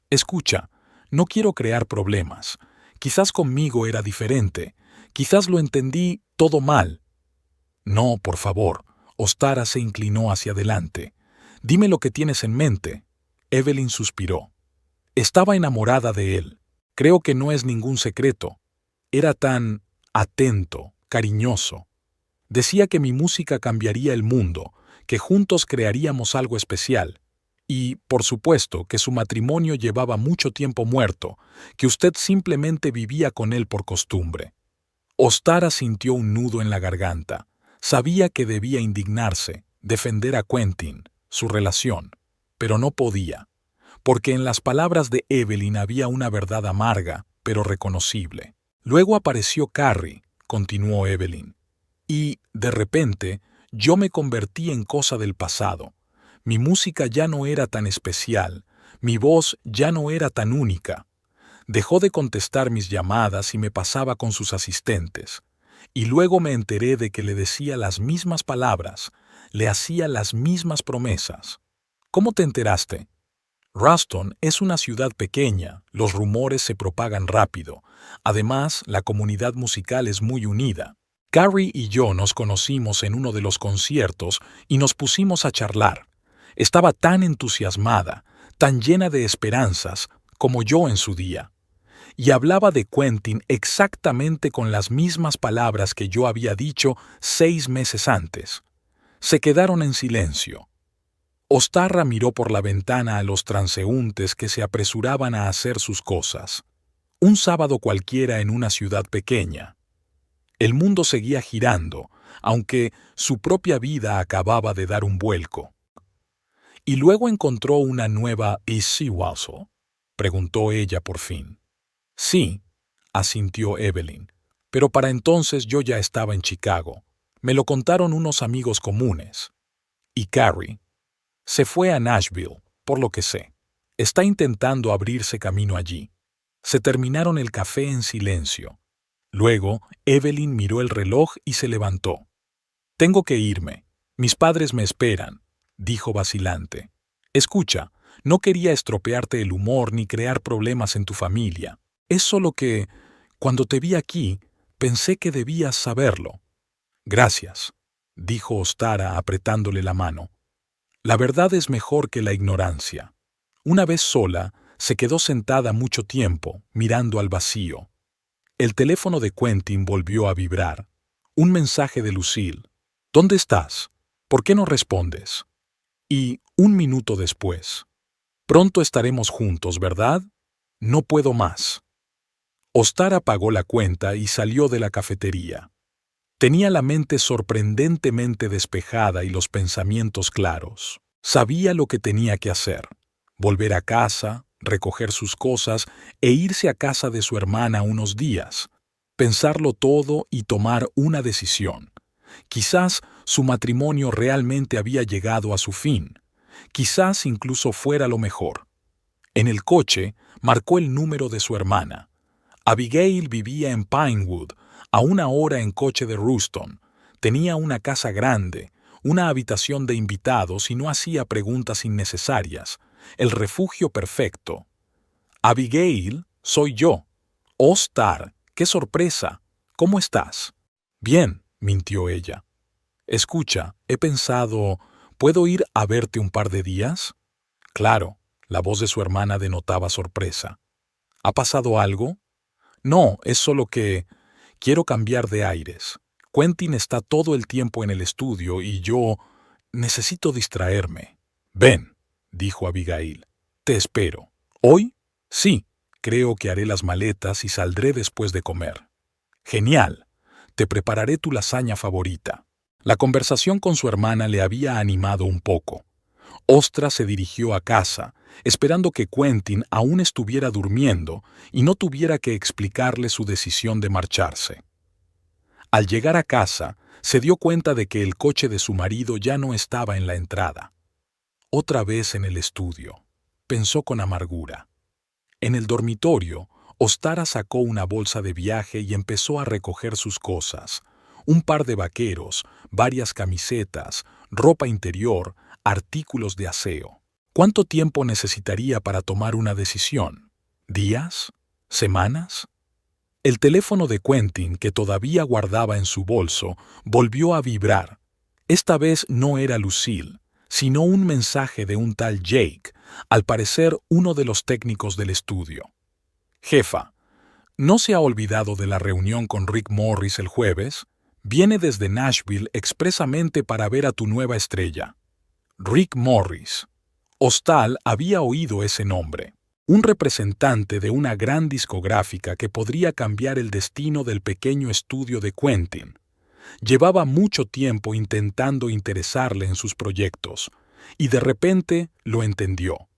Escucha, no quiero crear problemas. Quizás conmigo era diferente. Quizás lo entendí todo mal. No, por favor. Ostara se inclinó hacia adelante. Dime lo que tienes en mente. Evelyn suspiró. Estaba enamorada de él. Creo que no es ningún secreto. Era tan atento, cariñoso. Decía que mi música cambiaría el mundo, que juntos crearíamos algo especial. Y, por supuesto, que su matrimonio llevaba mucho tiempo muerto, que usted simplemente vivía con él por costumbre. Ostara sintió un nudo en la garganta. Sabía que debía indignarse, defender a Quentin, su relación, pero no podía, porque en las palabras de Evelyn había una verdad amarga, pero reconocible. Luego apareció Carrie, continuó Evelyn, y, de repente, yo me convertí en cosa del pasado. Mi música ya no era tan especial, mi voz ya no era tan única. Dejó de contestar mis llamadas y me pasaba con sus asistentes. Y luego me enteré de que le decía las mismas palabras, le hacía las mismas promesas. ¿Cómo te enteraste? Ruston es una ciudad pequeña, los rumores se propagan rápido. Además, la comunidad musical es muy unida. Carrie y yo nos conocimos en uno de los conciertos y nos pusimos a charlar. Estaba tan entusiasmada, tan llena de esperanzas, como yo en su día. Y hablaba de Quentin exactamente con las mismas palabras que yo había dicho 6 meses antes. Se quedaron en silencio. Ostara miró por la ventana a los transeúntes que se apresuraban a hacer sus cosas. Un sábado cualquiera en una ciudad pequeña. El mundo seguía girando, aunque su propia vida acababa de dar un vuelco. ¿Y luego encontró una nueva Easy Wassel?, preguntó ella por fin. Sí, asintió Evelyn, pero para entonces yo ya estaba en Chicago. Me lo contaron unos amigos comunes. Y Carrie se fue a Nashville, por lo que sé. Está intentando abrirse camino allí. Se terminaron el café en silencio. Luego, Evelyn miró el reloj y se levantó. Tengo que irme. Mis padres me esperan, dijo vacilante. Escucha, no quería estropearte el humor ni crear problemas en tu familia. Es solo que, cuando te vi aquí, pensé que debías saberlo. Gracias, dijo Ostara apretándole la mano. La verdad es mejor que la ignorancia. Una vez sola, se quedó sentada mucho tiempo, mirando al vacío. El teléfono de Quentin volvió a vibrar. Un mensaje de Lucille. ¿Dónde estás? ¿Por qué no respondes? Y, un minuto después. Pronto estaremos juntos, ¿verdad? No puedo más. Ostara pagó la cuenta y salió de la cafetería. Tenía la mente sorprendentemente despejada y los pensamientos claros. Sabía lo que tenía que hacer: volver a casa, recoger sus cosas e irse a casa de su hermana unos días, pensarlo todo y tomar una decisión. Quizás su matrimonio realmente había llegado a su fin. Quizás incluso fuera lo mejor. En el coche marcó el número de su hermana. Abigail vivía en Pinewood, a 1 hora en coche de Ruston. Tenía una casa grande, una habitación de invitados y no hacía preguntas innecesarias. El refugio perfecto. Abigail, soy yo. Ostar, qué sorpresa. ¿Cómo estás? Bien, mintió ella. Escucha, he pensado, ¿puedo ir a verte un par de días? Claro, la voz de su hermana denotaba sorpresa. ¿Ha pasado algo? No, es solo que quiero cambiar de aires. Quentin está todo el tiempo en el estudio y yo necesito distraerme. Ven, dijo Abigail. Te espero. ¿Hoy? Sí, creo que haré las maletas y saldré después de comer. Genial. Te prepararé tu lasaña favorita. La conversación con su hermana le había animado un poco. Ostra se dirigió a casa, esperando que Quentin aún estuviera durmiendo y no tuviera que explicarle su decisión de marcharse. Al llegar a casa, se dio cuenta de que el coche de su marido ya no estaba en la entrada. Otra vez en el estudio, pensó con amargura. En el dormitorio, Ostara sacó una bolsa de viaje y empezó a recoger sus cosas. un par de vaqueros, varias camisetas, ropa interior, artículos de aseo. ¿Cuánto tiempo necesitaría para tomar una decisión? ¿Días? ¿Semanas? El teléfono de Quentin, que todavía guardaba en su bolso, volvió a vibrar. Esta vez no era Lucille, sino un mensaje de un tal Jake, al parecer uno de los técnicos del estudio. Jefa, ¿no se ha olvidado de la reunión con Rick Morris el jueves? Viene desde Nashville expresamente para ver a tu nueva estrella. Rick Morris. Hostal había oído ese nombre. Un representante de una gran discográfica que podría cambiar el destino del pequeño estudio de Quentin. Llevaba mucho tiempo intentando interesarle en sus proyectos, y de repente lo entendió.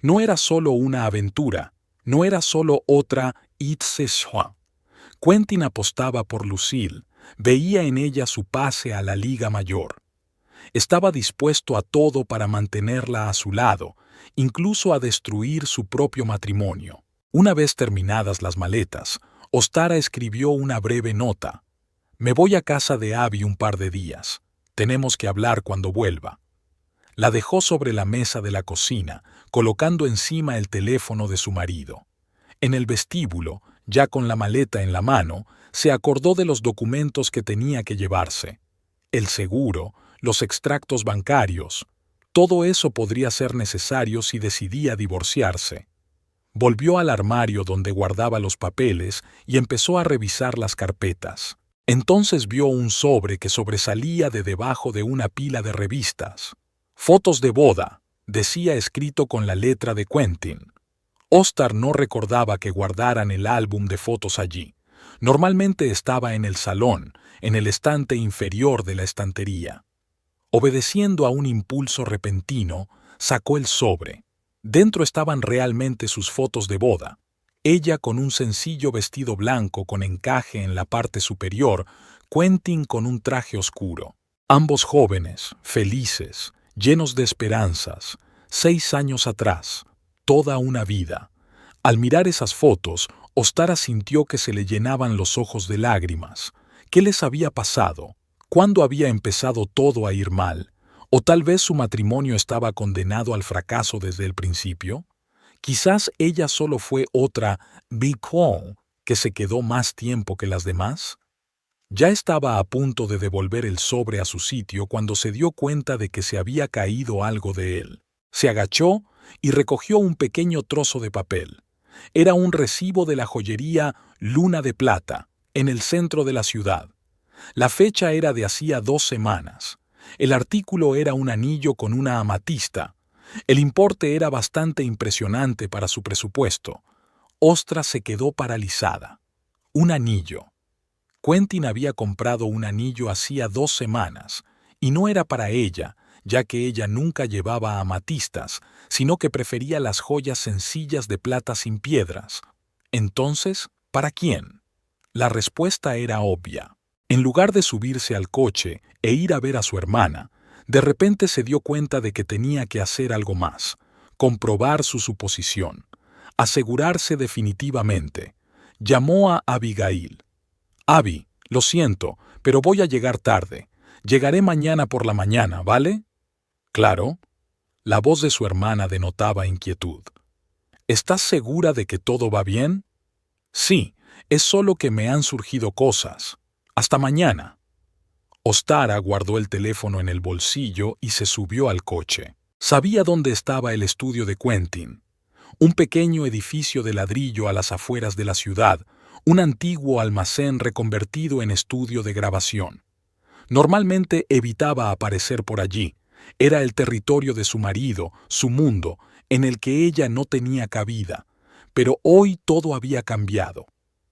No era solo una aventura, no era solo otra It's a Show. Quentin apostaba por Lucille, veía en ella su pase a la Liga Mayor. Estaba dispuesto a todo para mantenerla a su lado, incluso a destruir su propio matrimonio. Una vez terminadas las maletas, Ostara escribió una breve nota. Me voy a casa de Abby un par de días. Tenemos que hablar cuando vuelva. La dejó sobre la mesa de la cocina, colocando encima el teléfono de su marido. En el vestíbulo, ya con la maleta en la mano, se acordó de los documentos que tenía que llevarse. El seguro, los extractos bancarios, todo eso podría ser necesario si decidía divorciarse. Volvió al armario donde guardaba los papeles y empezó a revisar las carpetas. Entonces vio un sobre que sobresalía de debajo de una pila de revistas. Fotos de boda, decía escrito con la letra de Quentin. Ostar no recordaba que guardaran el álbum de fotos allí. Normalmente estaba en el salón, en el estante inferior de la estantería. Obedeciendo a un impulso repentino, sacó el sobre. Dentro estaban realmente sus fotos de boda. Ella con un sencillo vestido blanco con encaje en la parte superior, Quentin con un traje oscuro. Ambos jóvenes, felices, llenos de esperanzas, 6 años atrás, toda una vida. Al mirar esas fotos, Ostara sintió que se le llenaban los ojos de lágrimas. ¿Qué les había pasado? ¿Cuándo había empezado todo a ir mal? ¿O tal vez su matrimonio estaba condenado al fracaso desde el principio? Quizás ella solo fue otra Big Call que se quedó más tiempo que las demás. Ya estaba a punto de devolver el sobre a su sitio cuando se dio cuenta de que se había caído algo de él. Se agachó y recogió un pequeño trozo de papel. Era un recibo de la joyería Luna de Plata, en el centro de la ciudad. La fecha era de hacía 2 semanas. El artículo era un anillo con una amatista. El importe era bastante impresionante para su presupuesto. Ostra se quedó paralizada. Un anillo. Quentin había comprado un anillo hacía 2 semanas, y no era para ella, ya que ella nunca llevaba amatistas, sino que prefería las joyas sencillas de plata sin piedras. Entonces, ¿para quién? La respuesta era obvia. En lugar de subirse al coche e ir a ver a su hermana, de repente se dio cuenta de que tenía que hacer algo más, comprobar su suposición, asegurarse definitivamente. Llamó a Abigail. Abby, lo siento, pero voy a llegar tarde. Llegaré mañana por la mañana, ¿vale? Claro. La voz de su hermana denotaba inquietud. ¿Estás segura de que todo va bien? Sí, es solo que me han surgido cosas. Hasta mañana. Ostara guardó el teléfono en el bolsillo y se subió al coche. Sabía dónde estaba el estudio de Quentin. Un pequeño edificio de ladrillo a las afueras de la ciudad, un antiguo almacén reconvertido en estudio de grabación. Normalmente evitaba aparecer por allí. Era el territorio de su marido, su mundo, en el que ella no tenía cabida. Pero hoy todo había cambiado.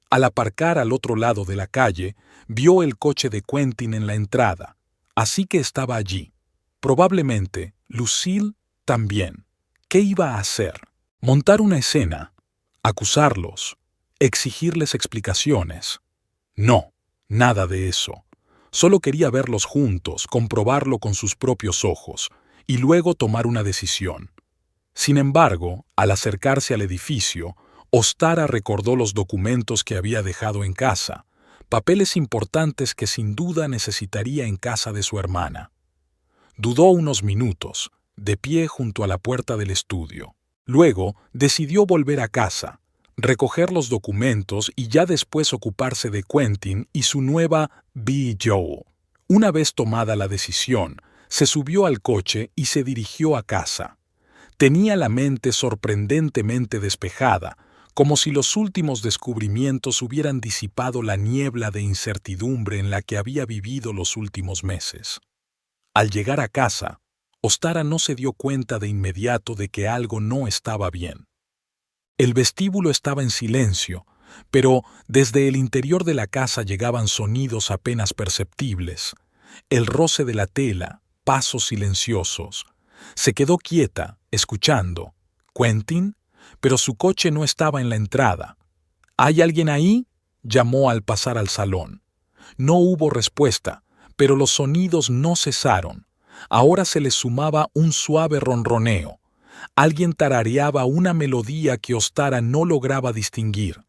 Al aparcar al otro lado de la calle, vio el coche de Quentin en la entrada, así que estaba allí. Probablemente Lucille también. ¿Qué iba a hacer? ¿Montar una escena? ¿Acusarlos? ¿Exigirles explicaciones? No, nada de eso. Solo quería verlos juntos, comprobarlo con sus propios ojos, y luego tomar una decisión. Sin embargo, al acercarse al edificio, Ostara recordó los documentos que había dejado en casa. papeles importantes que sin duda necesitaría en casa de su hermana. Dudó unos minutos, de pie junto a la puerta del estudio. Luego decidió volver a casa, recoger los documentos y ya después ocuparse de Quentin y su nueva Bee Joe. Una vez tomada la decisión, se subió al coche y se dirigió a casa. Tenía la mente sorprendentemente despejada, como si los últimos descubrimientos hubieran disipado la niebla de incertidumbre en la que había vivido los últimos meses. Al llegar a casa, Ostara no se dio cuenta de inmediato de que algo no estaba bien. El vestíbulo estaba en silencio, pero desde el interior de la casa llegaban sonidos apenas perceptibles. El roce de la tela, pasos silenciosos. Se quedó quieta, escuchando. ¿Quentin? Pero su coche no estaba en la entrada. ¿Hay alguien ahí?, llamó al pasar al salón. No hubo respuesta, pero los sonidos no cesaron. Ahora se les sumaba un suave ronroneo. Alguien tarareaba una melodía que Ostara no lograba distinguir.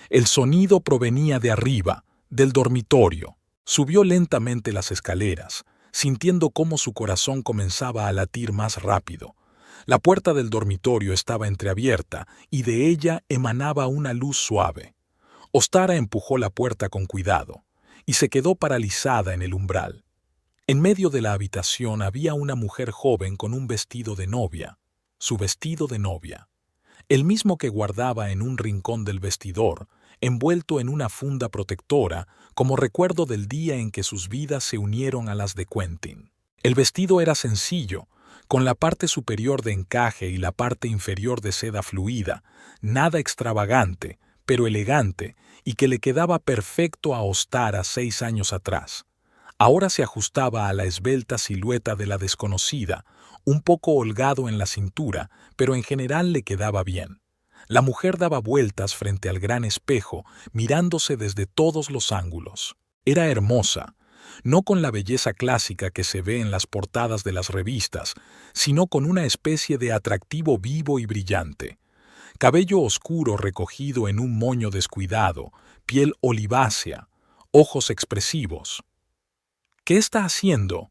El sonido provenía de arriba, del dormitorio. Subió lentamente las escaleras, sintiendo cómo su corazón comenzaba a latir más rápido. La puerta del dormitorio estaba entreabierta y de ella emanaba una luz suave. Ostara empujó la puerta con cuidado y se quedó paralizada en el umbral. En medio de la habitación había una mujer joven con un vestido de novia, su vestido de novia, el mismo que guardaba en un rincón del vestidor, envuelto en una funda protectora, como recuerdo del día en que sus vidas se unieron a las de Quentin. El vestido era sencillo, con la parte superior de encaje y la parte inferior de seda fluida, nada extravagante, pero elegante, y que le quedaba perfecto a Ostara 6 años atrás. Ahora se ajustaba a la esbelta silueta de la desconocida, un poco holgado en la cintura, pero en general le quedaba bien. La mujer daba vueltas frente al gran espejo, mirándose desde todos los ángulos. Era hermosa, no con la belleza clásica que se ve en las portadas de las revistas, sino con una especie de atractivo vivo y brillante. Cabello oscuro recogido en un moño descuidado, piel olivácea, ojos expresivos. ¿Qué está haciendo?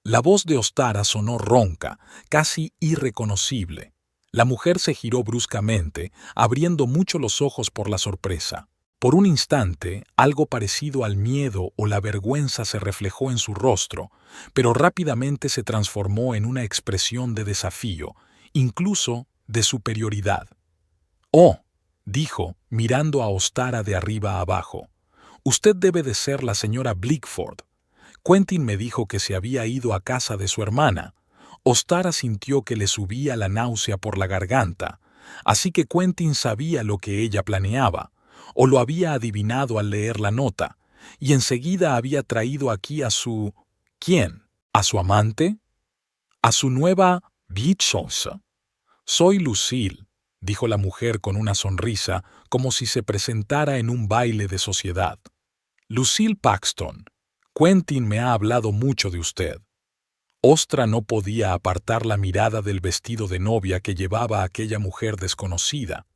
La voz de Ostara sonó ronca, casi irreconocible. La mujer se giró bruscamente, abriendo mucho los ojos por la sorpresa. Por un instante, algo parecido al miedo o la vergüenza se reflejó en su rostro, pero rápidamente se transformó en una expresión de desafío, incluso de superioridad. «Oh», dijo, mirando a Ostara de arriba a abajo, «usted debe de ser la señora Blickford. Quentin me dijo que se había ido a casa de su hermana». Ostara sintió que le subía la náusea por la garganta, así que Quentin sabía lo que ella planeaba, o lo había adivinado al leer la nota, y enseguida había traído aquí a su... ¿Quién? ¿A su amante? ¿A su nueva bichosa? «Soy Lucille», dijo la mujer con una sonrisa, como si se presentara en un baile de sociedad. «Lucille Paxton, Quentin me ha hablado mucho de usted». Ostra no podía apartar la mirada del vestido de novia que llevaba aquella mujer desconocida.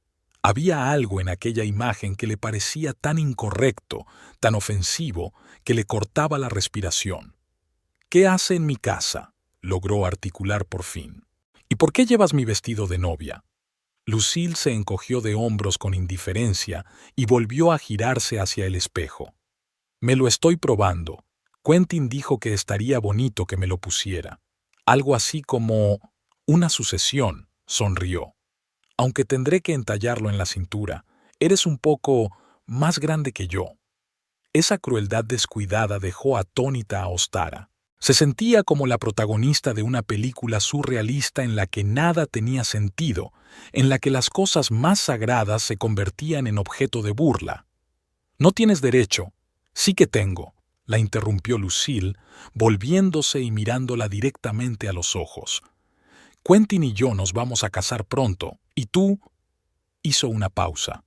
Había algo en aquella imagen que le parecía tan incorrecto, tan ofensivo, que le cortaba la respiración. «¿Qué hace en mi casa?», logró articular por fin. «¿Y por qué llevas mi vestido de novia?». Lucille se encogió de hombros con indiferencia y volvió a girarse hacia el espejo. «Me lo estoy probando. Quentin dijo que estaría bonito que me lo pusiera. Algo así como una sucesión», sonrió. «Aunque tendré que entallarlo en la cintura, eres un poco más grande que yo». Esa crueldad descuidada dejó atónita a Ostara. Se sentía como la protagonista de una película surrealista en la que nada tenía sentido, en la que las cosas más sagradas se convertían en objeto de burla. «No tienes derecho». «Sí que tengo», la interrumpió Lucille, volviéndose y mirándola directamente a los ojos. «Quentin y yo nos vamos a casar pronto, y tú...» Hizo una pausa.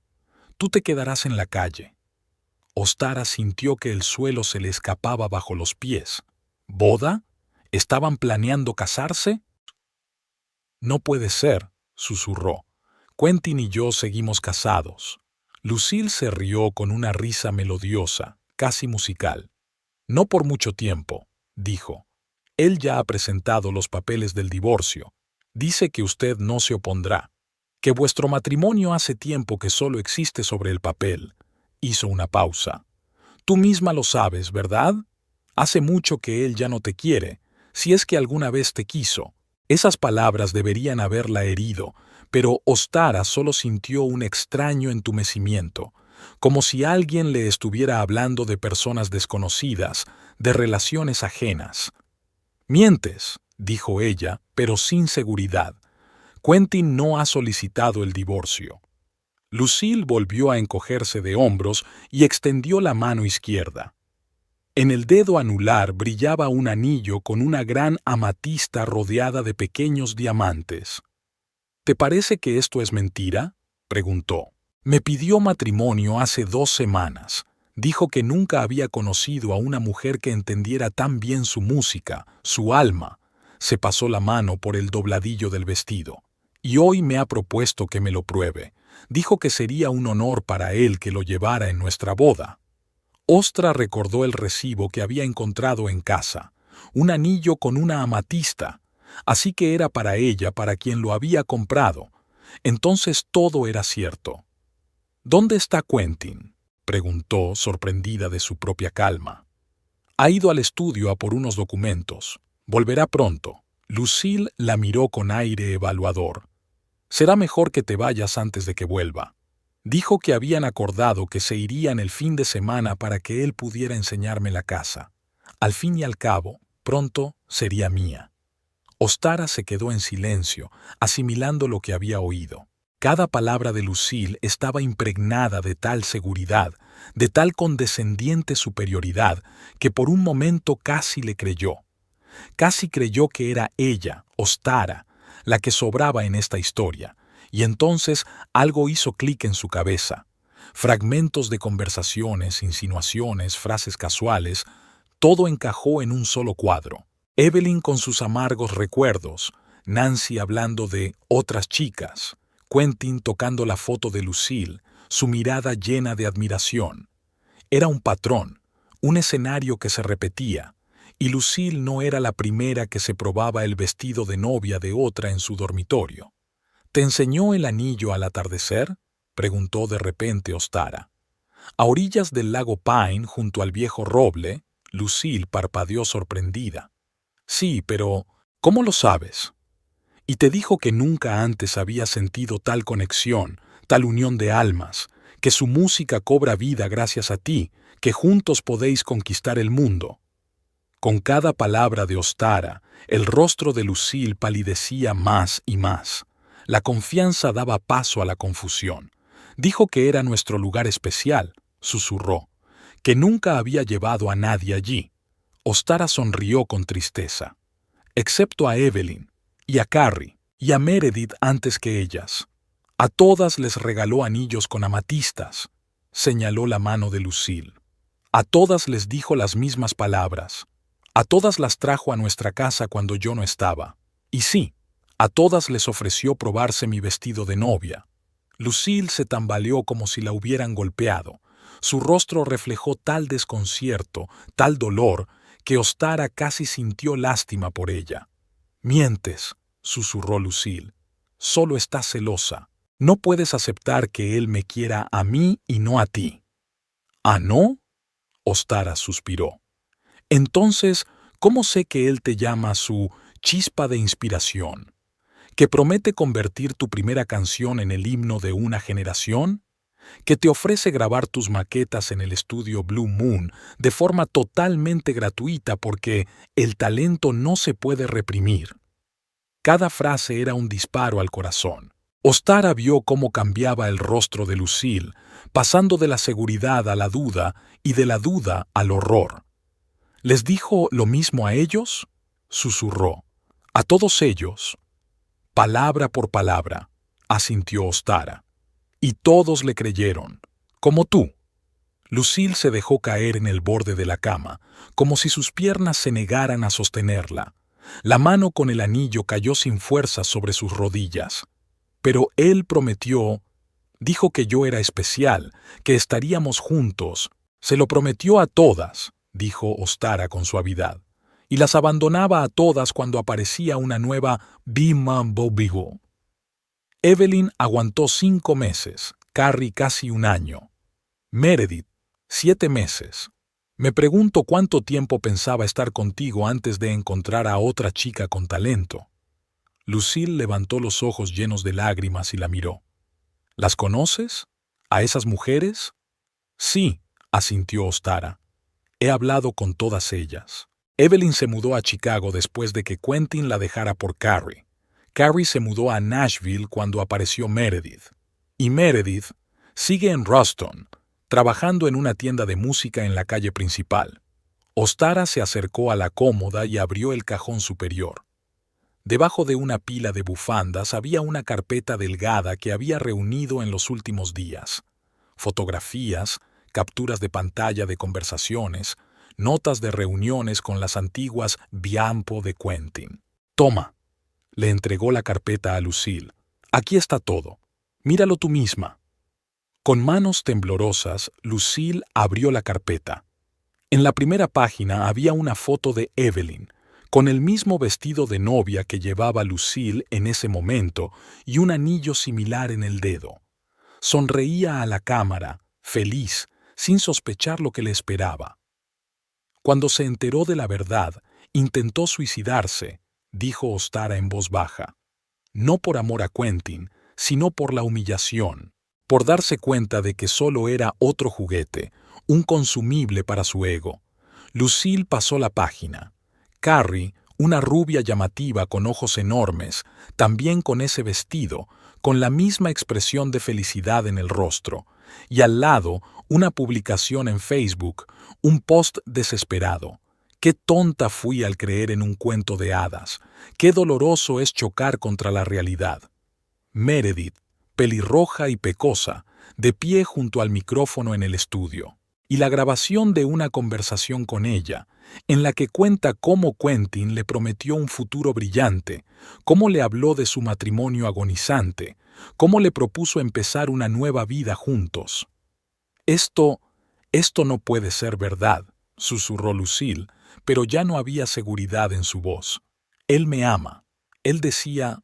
«Tú te quedarás en la calle». Ostara sintió que el suelo se le escapaba bajo los pies. ¿Boda? ¿Estaban planeando casarse? «No puede ser», susurró. «Quentin y yo seguimos casados». Lucille se rió con una risa melodiosa, casi musical. No por mucho tiempo, dijo. Él ya ha presentado los papeles del divorcio. Dice que usted no se opondrá, que vuestro matrimonio hace tiempo que solo existe sobre el papel. Hizo una pausa. Tú misma lo sabes, ¿verdad? Hace mucho que él ya no te quiere, si es que alguna vez te quiso. Esas palabras deberían haberla herido, pero Ostara solo sintió un extraño entumecimiento, como si alguien le estuviera hablando de personas desconocidas, de relaciones ajenas. Mientes, dijo ella, pero sin seguridad. Quentin no ha solicitado el divorcio. Lucille volvió a encogerse de hombros y extendió la mano izquierda. En el dedo anular brillaba un anillo con una gran amatista rodeada de pequeños diamantes. ¿Te parece que esto es mentira?, preguntó. Me pidió matrimonio hace 2 semanas. Dijo que nunca había conocido a una mujer que entendiera tan bien su música, su alma. Se pasó la mano por el dobladillo del vestido. Y hoy me ha propuesto que me lo pruebe. Dijo que sería un honor para él que lo llevara en nuestra boda. Ostra recordó el recibo que había encontrado en casa, un anillo con una amatista, así que era para ella para quien lo había comprado. Entonces todo era cierto. ¿Dónde está Quentin?, preguntó, sorprendida de su propia calma. Ha ido al estudio a por unos documentos. Volverá pronto. Lucille la miró con aire evaluador. Será mejor que te vayas antes de que vuelva. Dijo que habían acordado que se irían el fin de semana para que él pudiera enseñarme la casa. Al fin y al cabo, pronto sería mía. Ostara se quedó en silencio, asimilando lo que había oído. Cada palabra de Lucille estaba impregnada de tal seguridad, de tal condescendiente superioridad, que por un momento casi le creyó. Casi creyó que era ella, Ostara, la que sobraba en esta historia. Y entonces algo hizo clic en su cabeza. Fragmentos de conversaciones, insinuaciones, frases casuales, todo encajó en un solo cuadro. Evelyn con sus amargos recuerdos, Nancy hablando de otras chicas, Quentin tocando la foto de Lucille, su mirada llena de admiración. Era un patrón, un escenario que se repetía, y Lucille no era la primera que se probaba el vestido de novia de otra en su dormitorio. ¿Te enseñó el anillo al atardecer?, preguntó de repente Ostara. A orillas del lago Pine, junto al viejo roble, Lucille parpadeó sorprendida. Sí, pero ¿cómo lo sabes? Y te dijo que nunca antes había sentido tal conexión, tal unión de almas, que su música cobra vida gracias a ti, que juntos podéis conquistar el mundo. Con cada palabra de Ostara, el rostro de Lucille palidecía más y más. La confianza daba paso a la confusión. Dijo que era nuestro lugar especial, susurró, que nunca había llevado a nadie allí. Ostara sonrió con tristeza. Excepto a Evelyn, y a Carrie, y a Meredith antes que ellas. A todas les regaló anillos con amatistas, señaló la mano de Lucille. A todas les dijo las mismas palabras. A todas las trajo a nuestra casa cuando yo no estaba. Y sí, a todas les ofreció probarse mi vestido de novia. Lucille se tambaleó como si la hubieran golpeado. Su rostro reflejó tal desconcierto, tal dolor, que Ostara casi sintió lástima por ella. «Mientes», susurró Lucille. «Solo estás celosa. No puedes aceptar que él me quiera a mí y no a ti». «¿Ah, no?», Ostara suspiró. «Entonces, ¿cómo sé que él te llama su chispa de inspiración? ¿Que promete convertir tu primera canción en el himno de una generación? ¿Que te ofrece grabar tus maquetas en el estudio Blue Moon de forma totalmente gratuita porque el talento no se puede reprimir?» Cada frase era un disparo al corazón. Ostara vio cómo cambiaba el rostro de Lucille, pasando de la seguridad a la duda y de la duda al horror. ¿Les dijo lo mismo a ellos?, susurró. «A todos ellos». «Palabra por palabra», asintió Ostara. «Y todos le creyeron, como tú». Lucille se dejó caer en el borde de la cama, como si sus piernas se negaran a sostenerla. La mano con el anillo cayó sin fuerza sobre sus rodillas. «Pero él prometió...» Dijo que yo era especial, que estaríamos juntos. Se lo prometió a todas, dijo Ostara con suavidad, y las abandonaba a todas cuando aparecía una nueva Biman Bobigo. Evelyn aguantó 5 meses, Carrie casi 1 año. Meredith, 7 meses. Me pregunto cuánto tiempo pensaba estar contigo antes de encontrar a otra chica con talento. Lucille levantó los ojos llenos de lágrimas y la miró. ¿Las conoces? ¿A esas mujeres? Sí, asintió Ostara. He hablado con todas ellas. Evelyn se mudó a Chicago después de que Quentin la dejara por Carrie. Carrie se mudó a Nashville cuando apareció Meredith. Y Meredith sigue en Ruston, trabajando en una tienda de música en la calle principal. Ostara se acercó a la cómoda y abrió el cajón superior. Debajo de una pila de bufandas había una carpeta delgada que había reunido en los últimos días. Fotografías, capturas de pantalla de conversaciones, notas de reuniones con las antiguas Biampo de Quentin. Toma, le entregó la carpeta a Lucille. Aquí está todo. Míralo tú misma. Con manos temblorosas, Lucille abrió la carpeta. En la primera página había una foto de Evelyn, con el mismo vestido de novia que llevaba Lucille en ese momento y un anillo similar en el dedo. Sonreía a la cámara, feliz, sin sospechar lo que le esperaba. Cuando se enteró de la verdad, intentó suicidarse, dijo Ostara en voz baja. No por amor a Quentin, sino por la humillación, por darse cuenta de que solo era otro juguete, un consumible para su ego. Lucille pasó la página. Carrie, una rubia llamativa con ojos enormes, también con ese vestido, con la misma expresión de felicidad en el rostro, y al lado una publicación en Facebook, un post desesperado. Qué tonta fui al creer en un cuento de hadas, qué doloroso es chocar contra la realidad. Meredith, pelirroja y pecosa, de pie junto al micrófono en el estudio, y la grabación de una conversación con ella, en la que cuenta cómo Quentin le prometió un futuro brillante, cómo le habló de su matrimonio agonizante, cómo le propuso empezar una nueva vida juntos. Esto no puede ser verdad, susurró Lucille, pero ya no había seguridad en su voz. Él me ama. Él decía...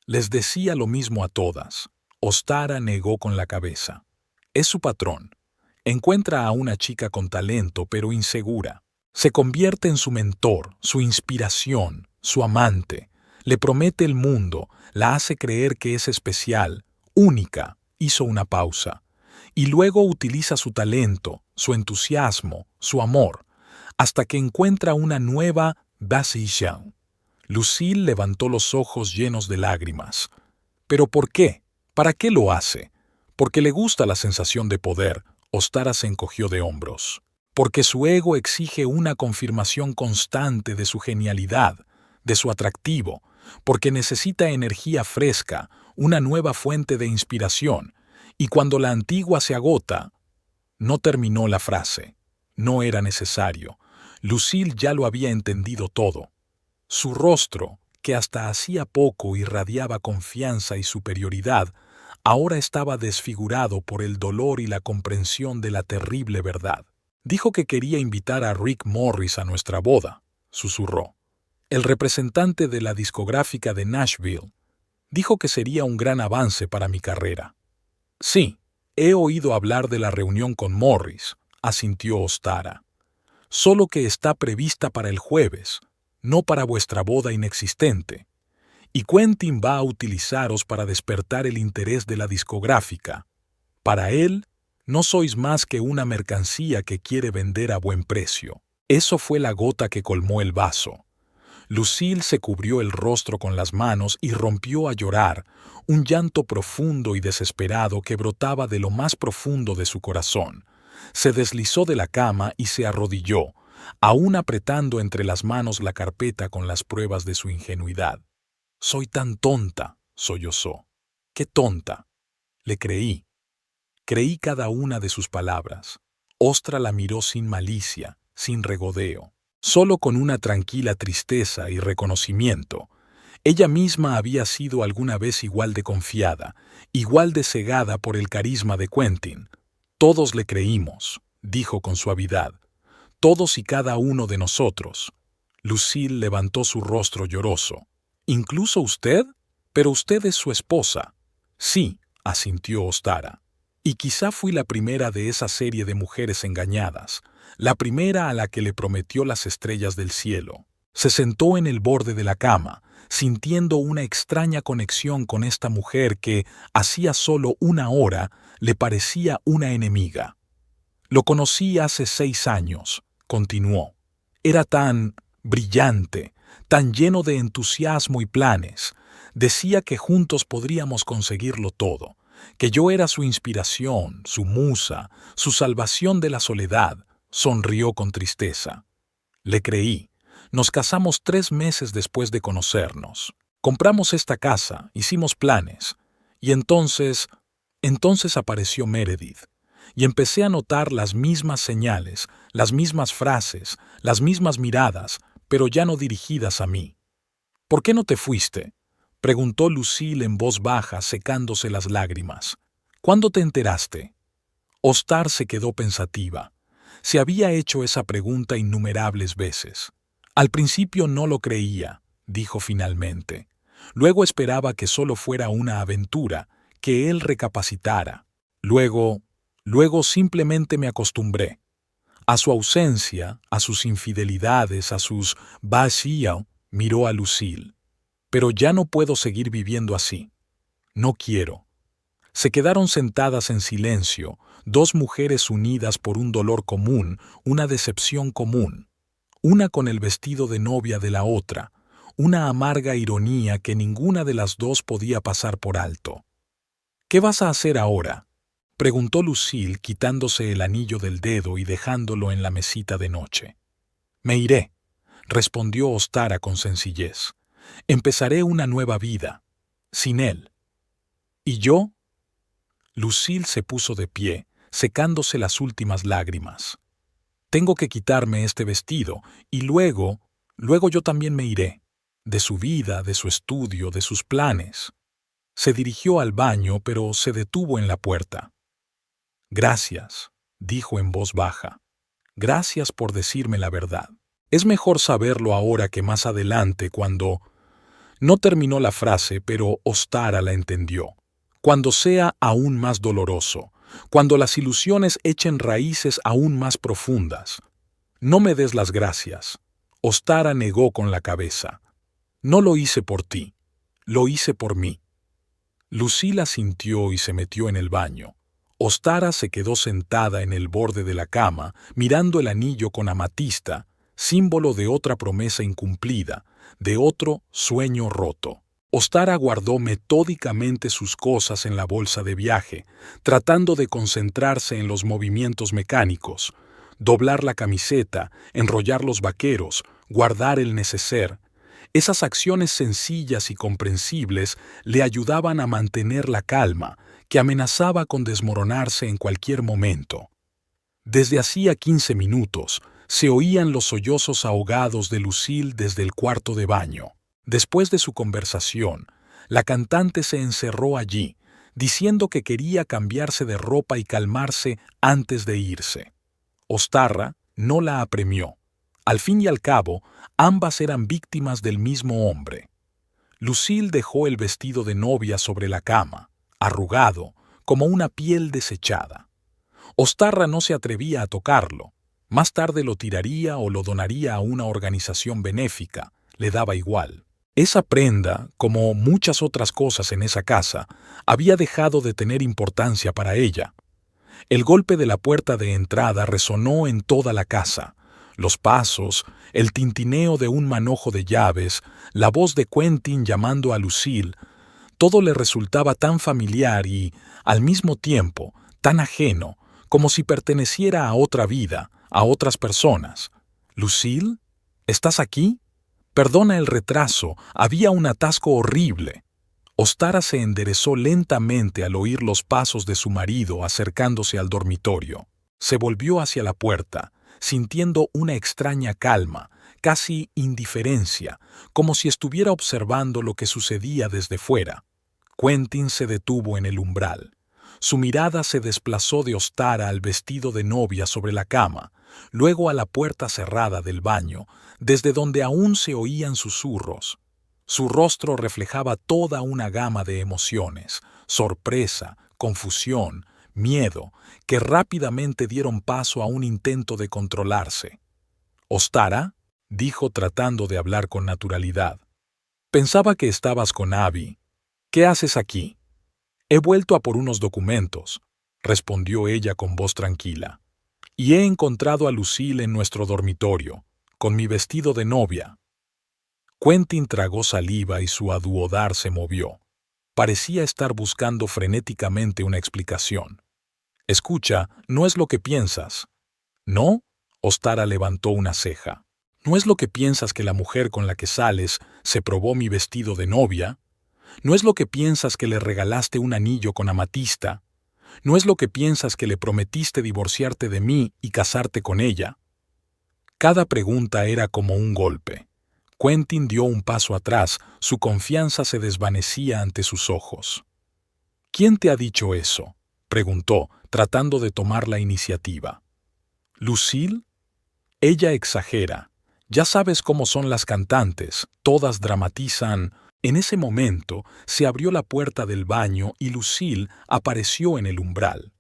Les decía lo mismo a todas. Ostara negó con la cabeza. Es su patrón. Encuentra a una chica con talento pero insegura. Se convierte en su mentor, su inspiración, su amante. Le promete el mundo, la hace creer que es especial, única. Hizo una pausa. Y luego utiliza su talento, su entusiasmo, su amor, hasta que encuentra una nueva Basile. Lucille levantó los ojos llenos de lágrimas. ¿Pero por qué? ¿Para qué lo hace? Porque le gusta la sensación de poder. Ostara se encogió de hombros. Porque su ego exige una confirmación constante de su genialidad, de su atractivo. Porque necesita energía fresca, una nueva fuente de inspiración. Y cuando la antigua se agota... No terminó la frase. No era necesario. Lucille ya lo había entendido todo. Su rostro, que hasta hacía poco irradiaba confianza y superioridad, ahora estaba desfigurado por el dolor y la comprensión de la terrible verdad. Dijo que quería invitar a Rick Morris a nuestra boda, susurró. El representante de la discográfica de Nashville dijo que sería un gran avance para mi carrera. Sí, he oído hablar de la reunión con Morris, asintió Ostara. Solo que está prevista para el jueves, no para vuestra boda inexistente. Y Quentin va a utilizaros para despertar el interés de la discográfica. Para él, no sois más que una mercancía que quiere vender a buen precio. Eso fue la gota que colmó el vaso. Lucille se cubrió el rostro con las manos y rompió a llorar, un llanto profundo y desesperado que brotaba de lo más profundo de su corazón. Se deslizó de la cama y se arrodilló, aún apretando entre las manos la carpeta con las pruebas de su ingenuidad. «Soy tan tonta», sollozó. «¡Qué tonta!». Le creí. Creí cada una de sus palabras. Ostra la miró sin malicia, sin regodeo, solo con una tranquila tristeza y reconocimiento. Ella misma había sido alguna vez igual de confiada, igual de cegada por el carisma de Quentin. Todos le creímos, dijo con suavidad. Todos y cada uno de nosotros. Lucille levantó su rostro lloroso. ¿Incluso usted? Pero usted es su esposa. Sí, asintió Ostara. Y quizá fui la primera de esa serie de mujeres engañadas, la primera a la que le prometió las estrellas del cielo. Se sentó en el borde de la cama, sintiendo una extraña conexión con esta mujer que, hacía solo una hora, le parecía una enemiga. Lo conocí hace 6 años, continuó. Era tan brillante, tan lleno de entusiasmo y planes. Decía que juntos podríamos conseguirlo todo, que yo era su inspiración, su musa, su salvación de la soledad. Sonrió con tristeza. Le creí. Nos casamos 3 meses después de conocernos. Compramos esta casa, hicimos planes. Y entonces apareció Meredith. Y empecé a notar las mismas señales, las mismas frases, las mismas miradas, pero ya no dirigidas a mí. ¿Por qué no te fuiste?, preguntó Lucille en voz baja, secándose las lágrimas. ¿Cuándo te enteraste? Ostar se quedó pensativa. Se había hecho esa pregunta innumerables veces. Al principio no lo creía, dijo finalmente. Luego esperaba que solo fuera una aventura, que él recapacitara. Luego simplemente me acostumbré. A su ausencia, a sus infidelidades, a sus vacíos, miró a Lucille. Pero ya no puedo seguir viviendo así. No quiero. Se quedaron sentadas en silencio, 2 mujeres unidas por un dolor común, una decepción común. Una con el vestido de novia de la otra, una amarga ironía que ninguna de las dos podía pasar por alto. ¿Qué vas a hacer ahora?, preguntó Lucille, quitándose el anillo del dedo y dejándolo en la mesita de noche. Me iré, respondió Ostara con sencillez. Empezaré una nueva vida, sin él. ¿Y yo? Lucille se puso de pie, secándose las últimas lágrimas. Tengo que quitarme este vestido, y luego yo también me iré. De su vida, de su estudio, de sus planes. Se dirigió al baño, pero se detuvo en la puerta. Gracias, dijo en voz baja. Gracias por decirme la verdad. Es mejor saberlo ahora que más adelante cuando... No terminó la frase, pero Ostara la entendió. Cuando sea aún más doloroso, cuando las ilusiones echen raíces aún más profundas. No me des las gracias. Ostara negó con la cabeza. No lo hice por ti, lo hice por mí. Lucille asintió y se metió en el baño. Ostara se quedó sentada en el borde de la cama, mirando el anillo con amatista, símbolo de otra promesa incumplida, de otro sueño roto. Ostara guardó metódicamente sus cosas en la bolsa de viaje, tratando de concentrarse en los movimientos mecánicos, doblar la camiseta, enrollar los vaqueros, guardar el neceser. Esas acciones sencillas y comprensibles le ayudaban a mantener la calma, que amenazaba con desmoronarse en cualquier momento. Desde hacía 15 minutos, se oían los sollozos ahogados de Lucille desde el cuarto de baño. Después de su conversación, la cantante se encerró allí, diciendo que quería cambiarse de ropa y calmarse antes de irse. Ostarra no la apremió. Al fin y al cabo, ambas eran víctimas del mismo hombre. Lucille dejó el vestido de novia sobre la cama, arrugado, como una piel desechada. Ostarra no se atrevía a tocarlo. Más tarde lo tiraría o lo donaría a una organización benéfica, le daba igual. Esa prenda, como muchas otras cosas en esa casa, había dejado de tener importancia para ella. El golpe de la puerta de entrada resonó en toda la casa. Los pasos, el tintineo de un manojo de llaves, la voz de Quentin llamando a Lucille, todo le resultaba tan familiar y, al mismo tiempo, tan ajeno, como si perteneciera a otra vida, a otras personas. «¿Lucille? ¿Estás aquí? Perdona el retraso, había un atasco horrible». Ostara se enderezó lentamente al oír los pasos de su marido acercándose al dormitorio. Se volvió hacia la puerta, sintiendo una extraña calma, casi indiferencia, como si estuviera observando lo que sucedía desde fuera. Quentin se detuvo en el umbral. Su mirada se desplazó de Ostara al vestido de novia sobre la cama, luego a la puerta cerrada del baño, desde donde aún se oían susurros. Su rostro reflejaba toda una gama de emociones: sorpresa, confusión, miedo, que rápidamente dieron paso a un intento de controlarse. «¿Ostara?», dijo tratando de hablar con naturalidad. «Pensaba que estabas con Abby. ¿Qué haces aquí?» «He vuelto a por unos documentos», respondió ella con voz tranquila. «Y he encontrado a Lucille en nuestro dormitorio, con mi vestido de novia». Quentin tragó saliva y su aduodar se movió. Parecía estar buscando frenéticamente una explicación. «Escucha, no es lo que piensas». «¿No?», Ostara levantó una ceja. «¿No es lo que piensas que la mujer con la que sales se probó mi vestido de novia? ¿No es lo que piensas que le regalaste un anillo con amatista? ¿No es lo que piensas que le prometiste divorciarte de mí y casarte con ella?» Cada pregunta era como un golpe. Quentin dio un paso atrás, su confianza se desvanecía ante sus ojos. «¿Quién te ha dicho eso?», preguntó, tratando de tomar la iniciativa. «¿Lucille? Ella exagera. Ya sabes cómo son las cantantes, todas dramatizan». En ese momento se abrió la puerta del baño y Lucille apareció en el umbral.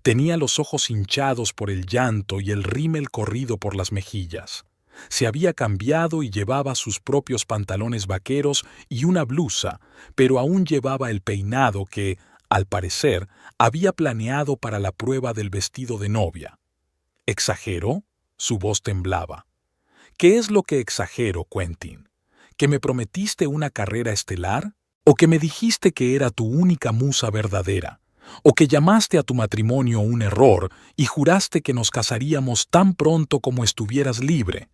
Tenía los ojos hinchados por el llanto y el rímel corrido por las mejillas. Se había cambiado y llevaba sus propios pantalones vaqueros y una blusa, pero aún llevaba el peinado que, al parecer, había planeado para la prueba del vestido de novia. ¿Exagero?, su voz temblaba. «¿Qué es lo que exagero, Quentin? ¿Que me prometiste una carrera estelar? ¿O que me dijiste que era tu única musa verdadera? ¿O que llamaste a tu matrimonio un error y juraste que nos casaríamos tan pronto como estuvieras libre?»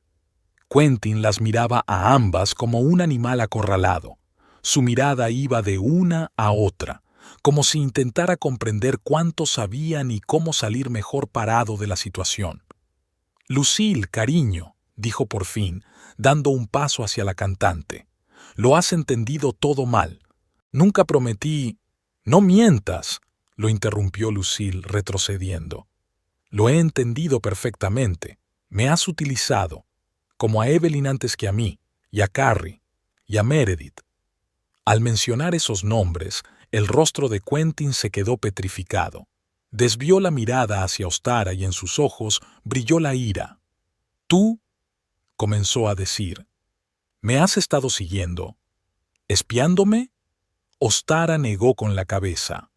Quentin las miraba a ambas como un animal acorralado. Su mirada iba de una a otra, como si intentara comprender cuánto sabían y cómo salir mejor parado de la situación. «Lucille, cariño», dijo por fin, dando un paso hacia la cantante. «Lo has entendido todo mal. Nunca prometí...» «No mientas», lo interrumpió Lucille retrocediendo. «Lo he entendido perfectamente. Me has utilizado, como a Evelyn antes que a mí, y a Carrie, y a Meredith». Al mencionar esos nombres, el rostro de Quentin se quedó petrificado. Desvió la mirada hacia Ostara y en sus ojos brilló la ira. «Tú», comenzó a decir, «¿me has estado siguiendo? ¿Espiándome?». Ostara negó con la cabeza.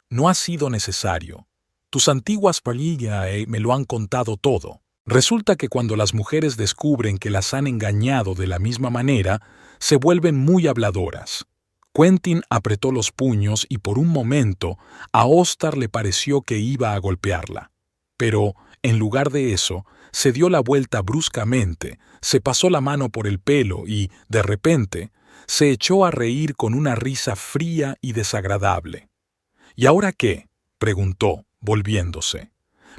«No ha sido necesario. Tus antiguas palillas me lo han contado todo. Resulta que cuando las mujeres descubren que las han engañado de la misma manera, se vuelven muy habladoras». Quentin apretó los puños y por un momento a Ostar le pareció que iba a golpearla. Pero, en lugar de eso, se dio la vuelta bruscamente, se pasó la mano por el pelo y, de repente, se echó a reír con una risa fría y desagradable. «¿Y ahora qué?», preguntó, volviéndose.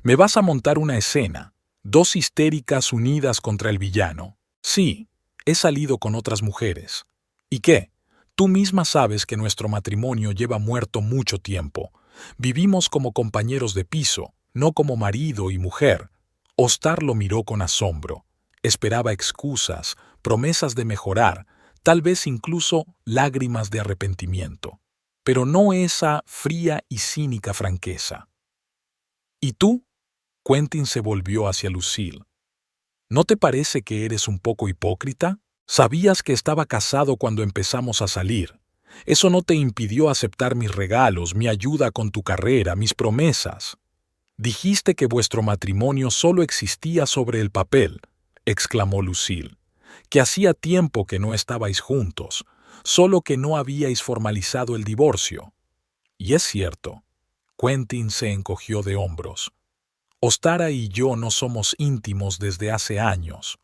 «¿Me vas a montar una escena? Dos histéricas unidas contra el villano». «Sí, he salido con otras mujeres». «¿Y qué? Tú misma sabes que nuestro matrimonio lleva muerto mucho tiempo. Vivimos como compañeros de piso, no como marido y mujer». Ostar lo miró con asombro. Esperaba excusas, promesas de mejorar, tal vez incluso lágrimas de arrepentimiento, pero no esa fría y cínica franqueza. «¿Y tú?», Quentin se volvió hacia Lucille. «¿No te parece que eres un poco hipócrita? Sabías que estaba casado cuando empezamos a salir. Eso no te impidió aceptar mis regalos, mi ayuda con tu carrera, mis promesas. Dijiste que vuestro matrimonio solo existía sobre el papel», exclamó Lucille, «que hacía tiempo que no estabais juntos, solo que no habíais formalizado el divorcio». «Y es cierto». Quentin se encogió de hombros. «Ostara y yo no somos íntimos desde hace años,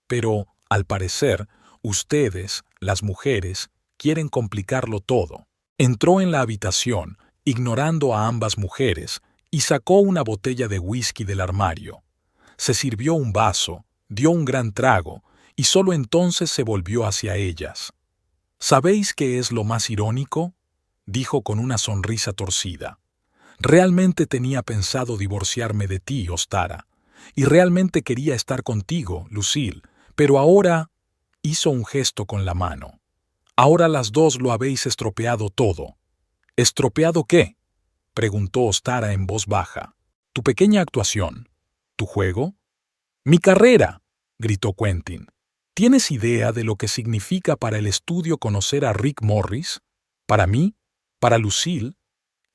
pero, al parecer, ustedes, las mujeres, quieren complicarlo todo». Entró en la habitación, ignorando a ambas mujeres, y sacó una botella de whisky del armario. Se sirvió un vaso, dio un gran trago, y solo entonces se volvió hacia ellas. ¿Sabéis qué es lo más irónico?, dijo con una sonrisa torcida. Realmente tenía pensado divorciarme de ti, Ostara, y realmente quería estar contigo, Lucille, pero ahora... Hizo un gesto con la mano. Ahora las dos lo habéis estropeado todo. ¿Estropeado qué?, preguntó Ostara en voz baja. ¿Tu pequeña actuación? ¿Tu juego? ¡Mi carrera!, gritó Quentin. ¿Tienes idea de lo que significa para el estudio conocer a Rick Morris? Para mí, para Lucille,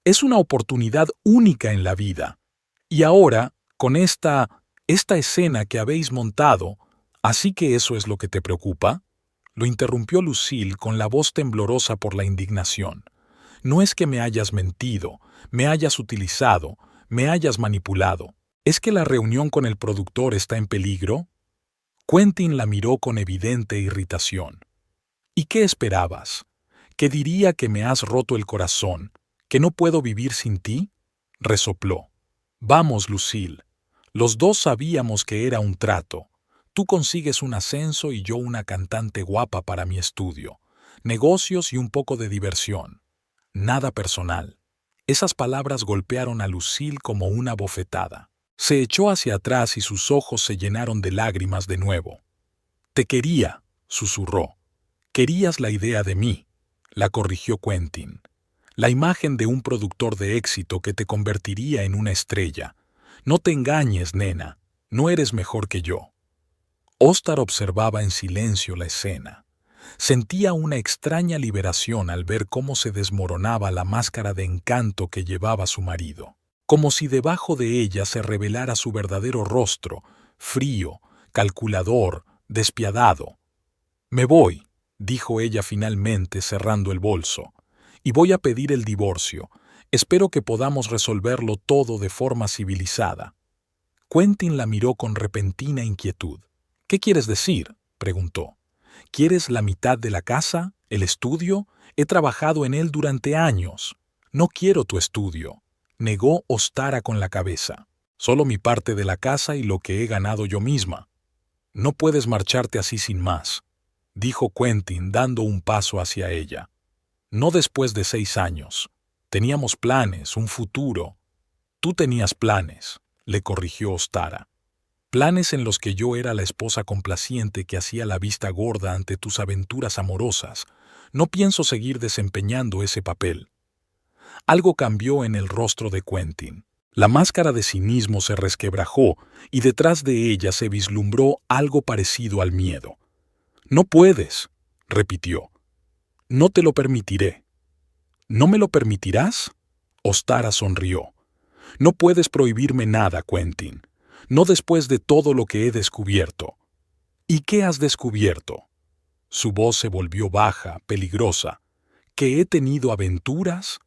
es una oportunidad única en la vida. Y ahora, con esta escena que habéis montado, ¿así que eso es lo que te preocupa?, lo interrumpió Lucille con la voz temblorosa por la indignación. No es que me hayas mentido, me hayas utilizado, me hayas manipulado. ¿Es que la reunión con el productor está en peligro? Quentin la miró con evidente irritación. ¿Y qué esperabas? ¿Que diría que me has roto el corazón, que no puedo vivir sin ti? Resopló. Vamos, Lucille. Los dos sabíamos que era un trato. Tú consigues un ascenso y yo una cantante guapa para mi estudio. Negocios y un poco de diversión. Nada personal. Esas palabras golpearon a Lucille como una bofetada. Se echó hacia atrás y sus ojos se llenaron de lágrimas de nuevo. Te quería, susurró. Querías la idea de mí, la corrigió Quentin. La imagen de un productor de éxito que te convertiría en una estrella. No te engañes, nena, no eres mejor que yo. Ostar observaba en silencio la escena. Sentía una extraña liberación al ver cómo se desmoronaba la máscara de encanto que llevaba su marido, como si debajo de ella se revelara su verdadero rostro, frío, calculador, despiadado. Me voy, dijo ella finalmente cerrando el bolso, y voy a pedir el divorcio. Espero que podamos resolverlo todo de forma civilizada. Quentin la miró con repentina inquietud. ¿Qué quieres decir?, preguntó. ¿Quieres la mitad de la casa, el estudio? He trabajado en él durante años. No quiero tu estudio, negó Ostara con la cabeza. Solo mi parte de la casa y lo que he ganado yo misma. No puedes marcharte así sin más, dijo Quentin dando un paso hacia ella. No después de 6 años. Teníamos planes, un futuro. Tú tenías planes, le corrigió Ostara. Planes en los que yo era la esposa complaciente que hacía la vista gorda ante tus aventuras amorosas. No pienso seguir desempeñando ese papel. Algo cambió en el rostro de Quentin. La máscara de cinismo se resquebrajó y detrás de ella se vislumbró algo parecido al miedo. No puedes, repitió. No te lo permitiré. ¿No me lo permitirás? Ostara sonrió. No puedes prohibirme nada, Quentin. No después de todo lo que he descubierto. ¿Y qué has descubierto? Su voz se volvió baja, peligrosa. ¿Que he tenido aventuras?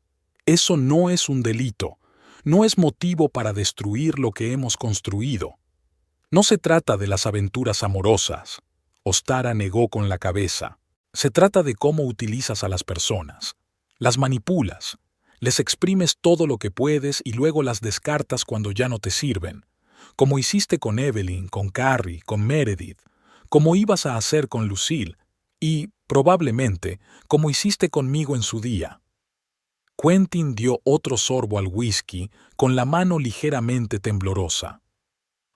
Eso no es un delito. No es motivo para destruir lo que hemos construido. No se trata de las aventuras amorosas. Ostara negó con la cabeza. Se trata de cómo utilizas a las personas. Las manipulas. Les exprimes todo lo que puedes y luego las descartas cuando ya no te sirven. Como hiciste con Evelyn, con Carrie, con Meredith, como ibas a hacer con Lucille y, probablemente, como hiciste conmigo en su día. Quentin dio otro sorbo al whisky con la mano ligeramente temblorosa.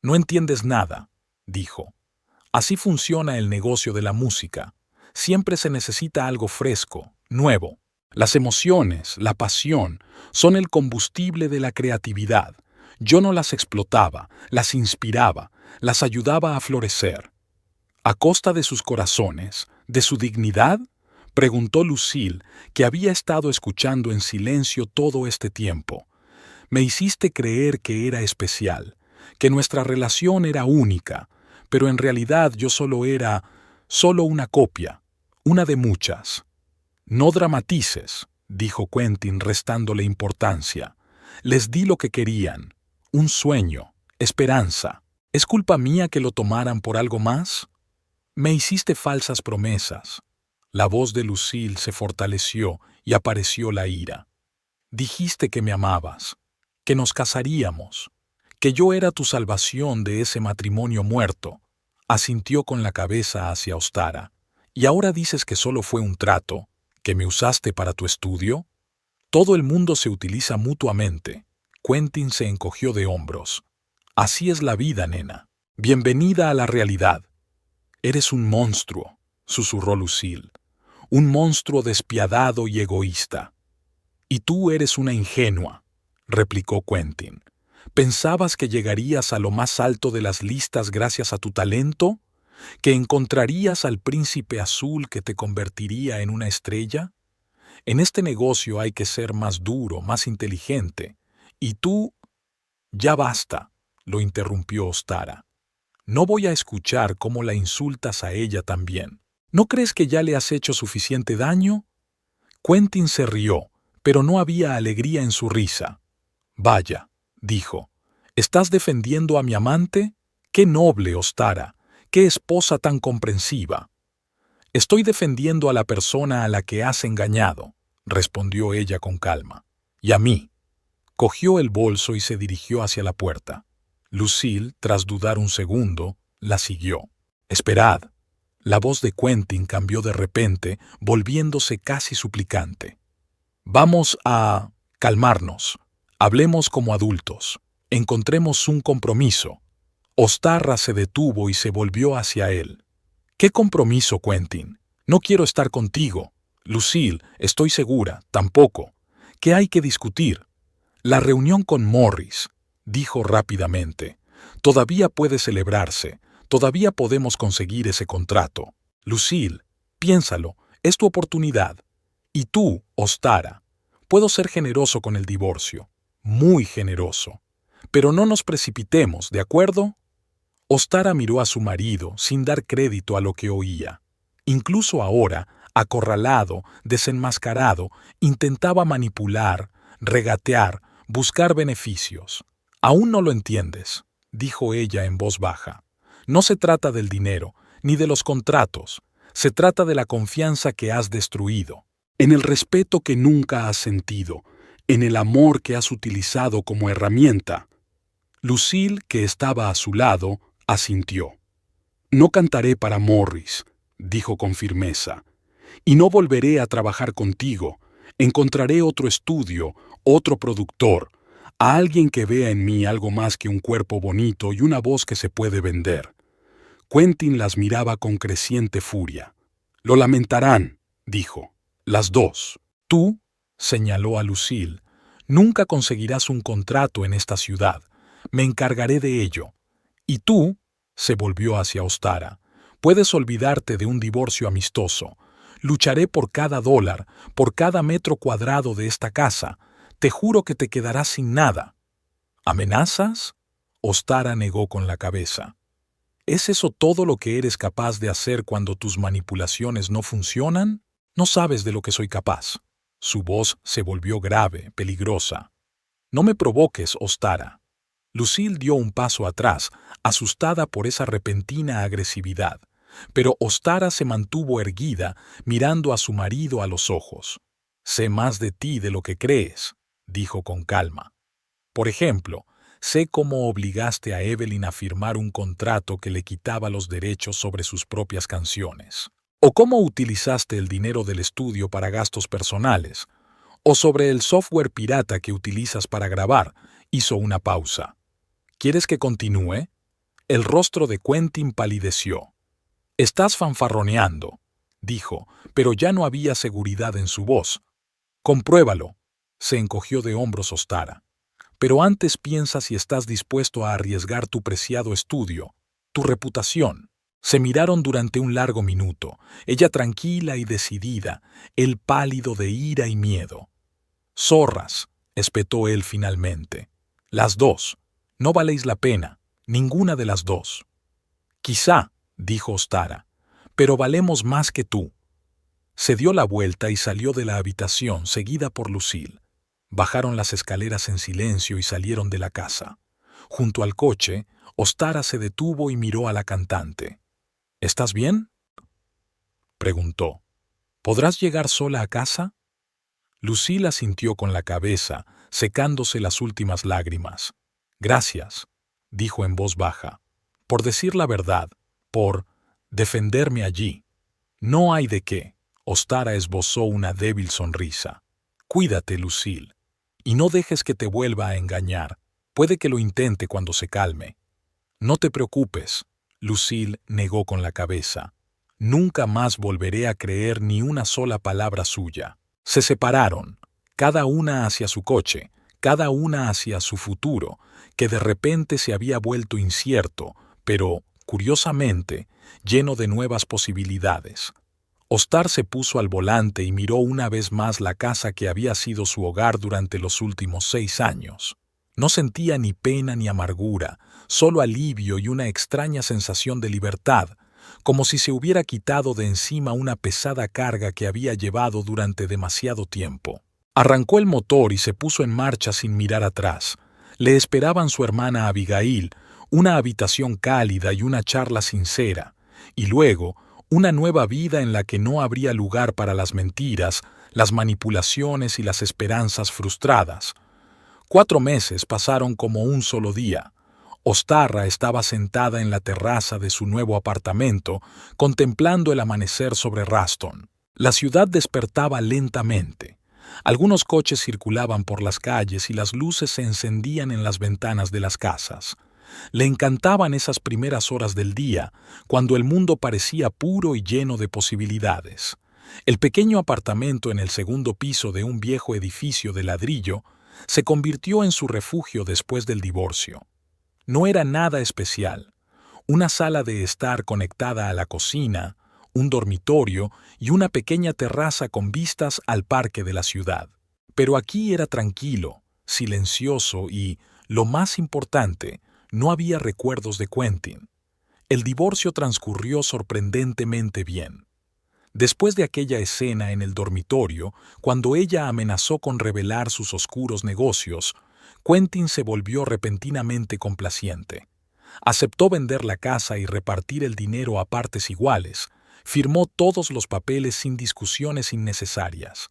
No entiendes nada, dijo. Así funciona el negocio de la música. Siempre se necesita algo fresco, nuevo. Las emociones, la pasión, son el combustible de la creatividad. Yo no las explotaba, las inspiraba, las ayudaba a florecer. ¿A costa de sus corazones, de su dignidad?, preguntó Lucille, que había estado escuchando en silencio todo este tiempo. Me hiciste creer que era especial, que nuestra relación era única, pero en realidad yo solo era una copia, una de muchas. No dramatices, dijo Quentin restándole importancia. Les di lo que querían. Un sueño, esperanza. ¿Es culpa mía que lo tomaran por algo más? Me hiciste falsas promesas. La voz de Lucille se fortaleció y apareció la ira. Dijiste que me amabas, que nos casaríamos, que yo era tu salvación de ese matrimonio muerto. Asintió con la cabeza hacia Ostara. ¿Y ahora dices que solo fue un trato, que me usaste para tu estudio? Todo el mundo se utiliza mutuamente. Quentin se encogió de hombros. Así es la vida, nena. Bienvenida a la realidad. Eres un monstruo, susurró Lucille. Un monstruo despiadado y egoísta. Y tú eres una ingenua, replicó Quentin. ¿Pensabas que llegarías a lo más alto de las listas gracias a tu talento? ¿Que encontrarías al príncipe azul que te convertiría en una estrella? En este negocio hay que ser más duro, más inteligente. Y tú... Ya basta, lo interrumpió Ostara. No voy a escuchar cómo la insultas a ella también. ¿No crees que ya le has hecho suficiente daño? Quentin se rió, pero no había alegría en su risa. Vaya, dijo, ¿estás defendiendo a mi amante? ¡Qué noble, Ostara! ¡Qué esposa tan comprensiva! Estoy defendiendo a la persona a la que has engañado, respondió ella con calma. Y a mí. Cogió el bolso y se dirigió hacia la puerta. Lucille, tras dudar un segundo, la siguió. Esperad. La voz de Quentin cambió de repente, volviéndose casi suplicante. Vamos a calmarnos. Hablemos como adultos. Encontremos un compromiso. Ostara se detuvo y se volvió hacia él. ¿Qué compromiso, Quentin? No quiero estar contigo. Lucille, estoy segura, tampoco. ¿Qué hay que discutir? La reunión con Morris, dijo rápidamente. Todavía puede celebrarse. Todavía podemos conseguir ese contrato. Lucille, piénsalo, es tu oportunidad. Y tú, Ostara, puedo ser generoso con el divorcio. Muy generoso. Pero no nos precipitemos, ¿de acuerdo? Ostara miró a su marido sin dar crédito a lo que oía. Incluso ahora, acorralado, desenmascarado, intentaba manipular, regatear, buscar beneficios. Aún no lo entiendes, dijo ella en voz baja. No se trata del dinero, ni de los contratos. Se trata de la confianza que has destruido, en el respeto que nunca has sentido, en el amor que has utilizado como herramienta. Lucille, que estaba a su lado, asintió. No cantaré para Morris, dijo con firmeza, y no volveré a trabajar contigo. Encontraré otro estudio, otro productor, a alguien que vea en mí algo más que un cuerpo bonito y una voz que se puede vender. Quentin las miraba con creciente furia. Lo lamentarán, dijo. Las dos. Tú, señaló a Lucille, nunca conseguirás un contrato en esta ciudad. Me encargaré de ello. Y tú, se volvió hacia Ostara, puedes olvidarte de un divorcio amistoso. Lucharé por cada dólar, por cada metro cuadrado de esta casa. Te juro que te quedarás sin nada. ¿Amenazas? Ostara negó con la cabeza. ¿Es eso todo lo que eres capaz de hacer cuando tus manipulaciones no funcionan? No sabes de lo que soy capaz. Su voz se volvió grave, peligrosa. No me provoques, Ostara. Lucille dio un paso atrás, asustada por esa repentina agresividad, pero Ostara se mantuvo erguida, mirando a su marido a los ojos. Sé más de ti de lo que crees, dijo con calma. Por ejemplo, sé cómo obligaste a Evelyn a firmar un contrato que le quitaba los derechos sobre sus propias canciones, o cómo utilizaste el dinero del estudio para gastos personales, o sobre el software pirata que utilizas para grabar. Hizo una pausa. ¿Quieres que continúe? El rostro de Quentin palideció. Estás fanfarroneando, dijo, pero ya no había seguridad en su voz. Compruébalo, se encogió de hombros Ostara. Pero antes piensa si estás dispuesto a arriesgar tu preciado estudio, tu reputación. Se miraron durante un largo minuto, ella tranquila y decidida, él pálido de ira y miedo. Zorras, espetó él finalmente. Las dos. No valéis la pena, ninguna de las dos. Quizá, dijo Ostara, pero valemos más que tú. Se dio la vuelta y salió de la habitación, seguida por Lucille. Bajaron las escaleras en silencio y salieron de la casa. Junto al coche, Ostara se detuvo y miró a la cantante. ¿Estás bien?, preguntó. ¿Podrás llegar sola a casa? Lucille asintió con la cabeza, secándose las últimas lágrimas. Gracias, dijo en voz baja. Por decir la verdad, por defenderme allí. No hay de qué. Ostara esbozó una débil sonrisa. Cuídate, Lucille. Y no dejes que te vuelva a engañar. Puede que lo intente cuando se calme. No te preocupes. Lucille negó con la cabeza. Nunca más volveré a creer ni una sola palabra suya. Se separaron, cada una hacia su coche, cada una hacia su futuro, que de repente se había vuelto incierto, pero, curiosamente, lleno de nuevas posibilidades. Ostar se puso al volante y miró una vez más la casa que había sido su hogar durante los últimos 6 años. No sentía ni pena ni amargura, solo alivio y una extraña sensación de libertad, como si se hubiera quitado de encima una pesada carga que había llevado durante demasiado tiempo. Arrancó el motor y se puso en marcha sin mirar atrás. Le esperaban su hermana Abigail, una habitación cálida y una charla sincera, y luego una nueva vida en la que no habría lugar para las mentiras, las manipulaciones y las esperanzas frustradas. 4 meses pasaron como un solo día. Ostarra estaba sentada en la terraza de su nuevo apartamento, contemplando el amanecer sobre Ruston. La ciudad despertaba lentamente. Algunos coches circulaban por las calles y las luces se encendían en las ventanas de las casas. Le encantaban esas primeras horas del día, cuando el mundo parecía puro y lleno de posibilidades. El pequeño apartamento en el segundo piso de un viejo edificio de ladrillo se convirtió en su refugio después del divorcio. No era nada especial. Una sala de estar conectada a la cocina, un dormitorio y una pequeña terraza con vistas al parque de la ciudad. Pero aquí era tranquilo, silencioso y, lo más importante, no había recuerdos de Quentin. El divorcio transcurrió sorprendentemente bien. Después de aquella escena en el dormitorio, cuando ella amenazó con revelar sus oscuros negocios, Quentin se volvió repentinamente complaciente. Aceptó vender la casa y repartir el dinero a partes iguales. Firmó todos los papeles sin discusiones innecesarias.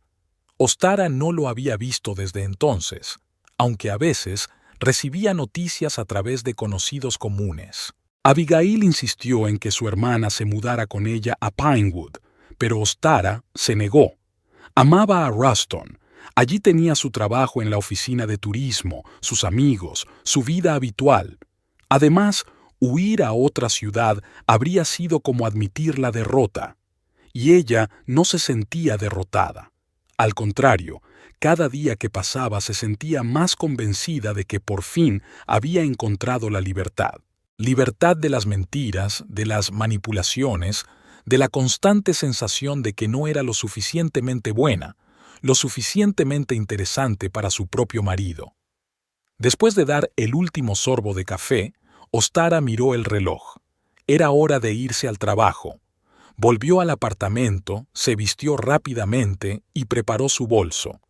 Ostara no lo había visto desde entonces, aunque a veces recibía noticias a través de conocidos comunes. Abigail insistió en que su hermana se mudara con ella a Pinewood, pero Ostara se negó. Amaba a Ruston. Allí tenía su trabajo en la oficina de turismo, sus amigos, su vida habitual. Además, huir a otra ciudad habría sido como admitir la derrota. Y ella no se sentía derrotada. Al contrario, cada día que pasaba se sentía más convencida de que por fin había encontrado la libertad. Libertad de las mentiras, de las manipulaciones, de la constante sensación de que no era lo suficientemente buena, lo suficientemente interesante para su propio marido. Después de dar el último sorbo de café, Ostara miró el reloj. Era hora de irse al trabajo. Volvió al apartamento, se vistió rápidamente y preparó su bolso.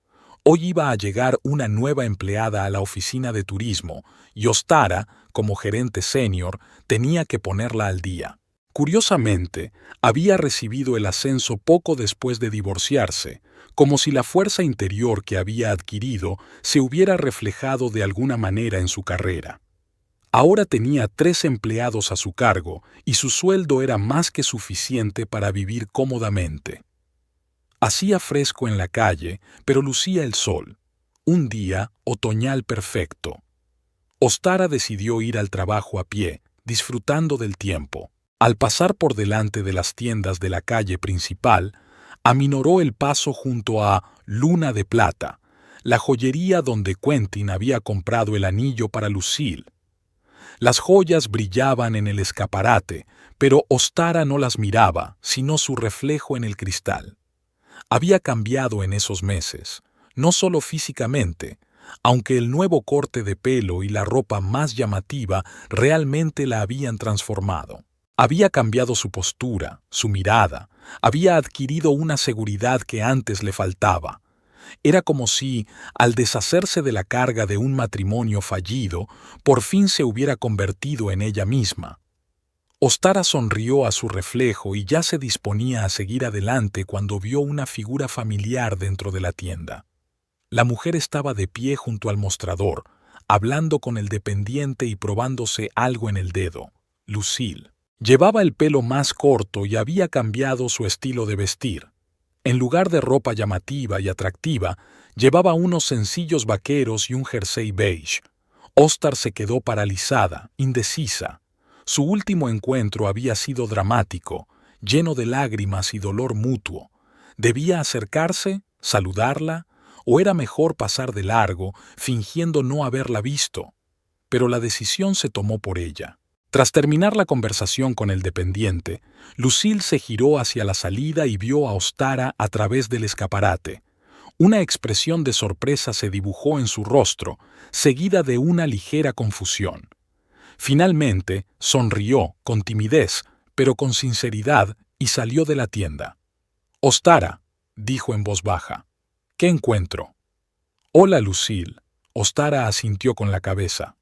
Hoy iba a llegar una nueva empleada a la oficina de turismo y Ostara, como gerente senior, tenía que ponerla al día. Curiosamente, había recibido el ascenso poco después de divorciarse, como si la fuerza interior que había adquirido se hubiera reflejado de alguna manera en su carrera. Ahora tenía 3 empleados a su cargo y su sueldo era más que suficiente para vivir cómodamente. Hacía fresco en la calle, pero lucía el sol. Un día otoñal perfecto. Ostara decidió ir al trabajo a pie, disfrutando del tiempo. Al pasar por delante de las tiendas de la calle principal, aminoró el paso junto a Luna de Plata, la joyería donde Quentin había comprado el anillo para Lucille. Las joyas brillaban en el escaparate, pero Ostara no las miraba, sino su reflejo en el cristal. Había cambiado en esos meses, no solo físicamente, aunque el nuevo corte de pelo y la ropa más llamativa realmente la habían transformado. Había cambiado su postura, su mirada, había adquirido una seguridad que antes le faltaba. Era como si, al deshacerse de la carga de un matrimonio fallido, por fin se hubiera convertido en ella misma. Ostara sonrió a su reflejo y ya se disponía a seguir adelante cuando vio una figura familiar dentro de la tienda. La mujer estaba de pie junto al mostrador, hablando con el dependiente y probándose algo en el dedo. Lucille. Llevaba el pelo más corto y había cambiado su estilo de vestir. En lugar de ropa llamativa y atractiva, llevaba unos sencillos vaqueros y un jersey beige. Ostar se quedó paralizada, indecisa. Su último encuentro había sido dramático, lleno de lágrimas y dolor mutuo. ¿Debía acercarse, saludarla, o era mejor pasar de largo, fingiendo no haberla visto? Pero la decisión se tomó por ella. Tras terminar la conversación con el dependiente, Lucille se giró hacia la salida y vio a Ostara a través del escaparate. Una expresión de sorpresa se dibujó en su rostro, seguida de una ligera confusión. Finalmente, sonrió, con timidez, pero con sinceridad, y salió de la tienda. «Ostara», dijo en voz baja. «¿Qué encuentro?» «Hola, Lucille». Ostara asintió con la cabeza.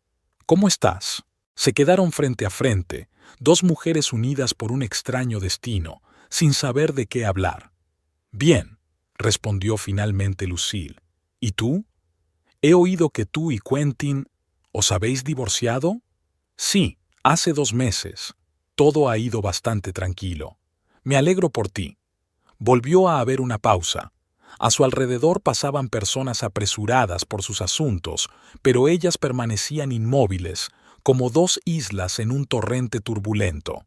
«¿Cómo estás?» Se quedaron frente a frente, dos mujeres unidas por un extraño destino, sin saber de qué hablar. «Bien», respondió finalmente Lucille. «¿Y tú? He oído que tú y Quentin... ¿Os habéis divorciado?» «Sí, hace 2 meses. Todo ha ido bastante tranquilo. Me alegro por ti». Volvió a haber una pausa. A su alrededor pasaban personas apresuradas por sus asuntos, pero ellas permanecían inmóviles, como 2 islas en un torrente turbulento.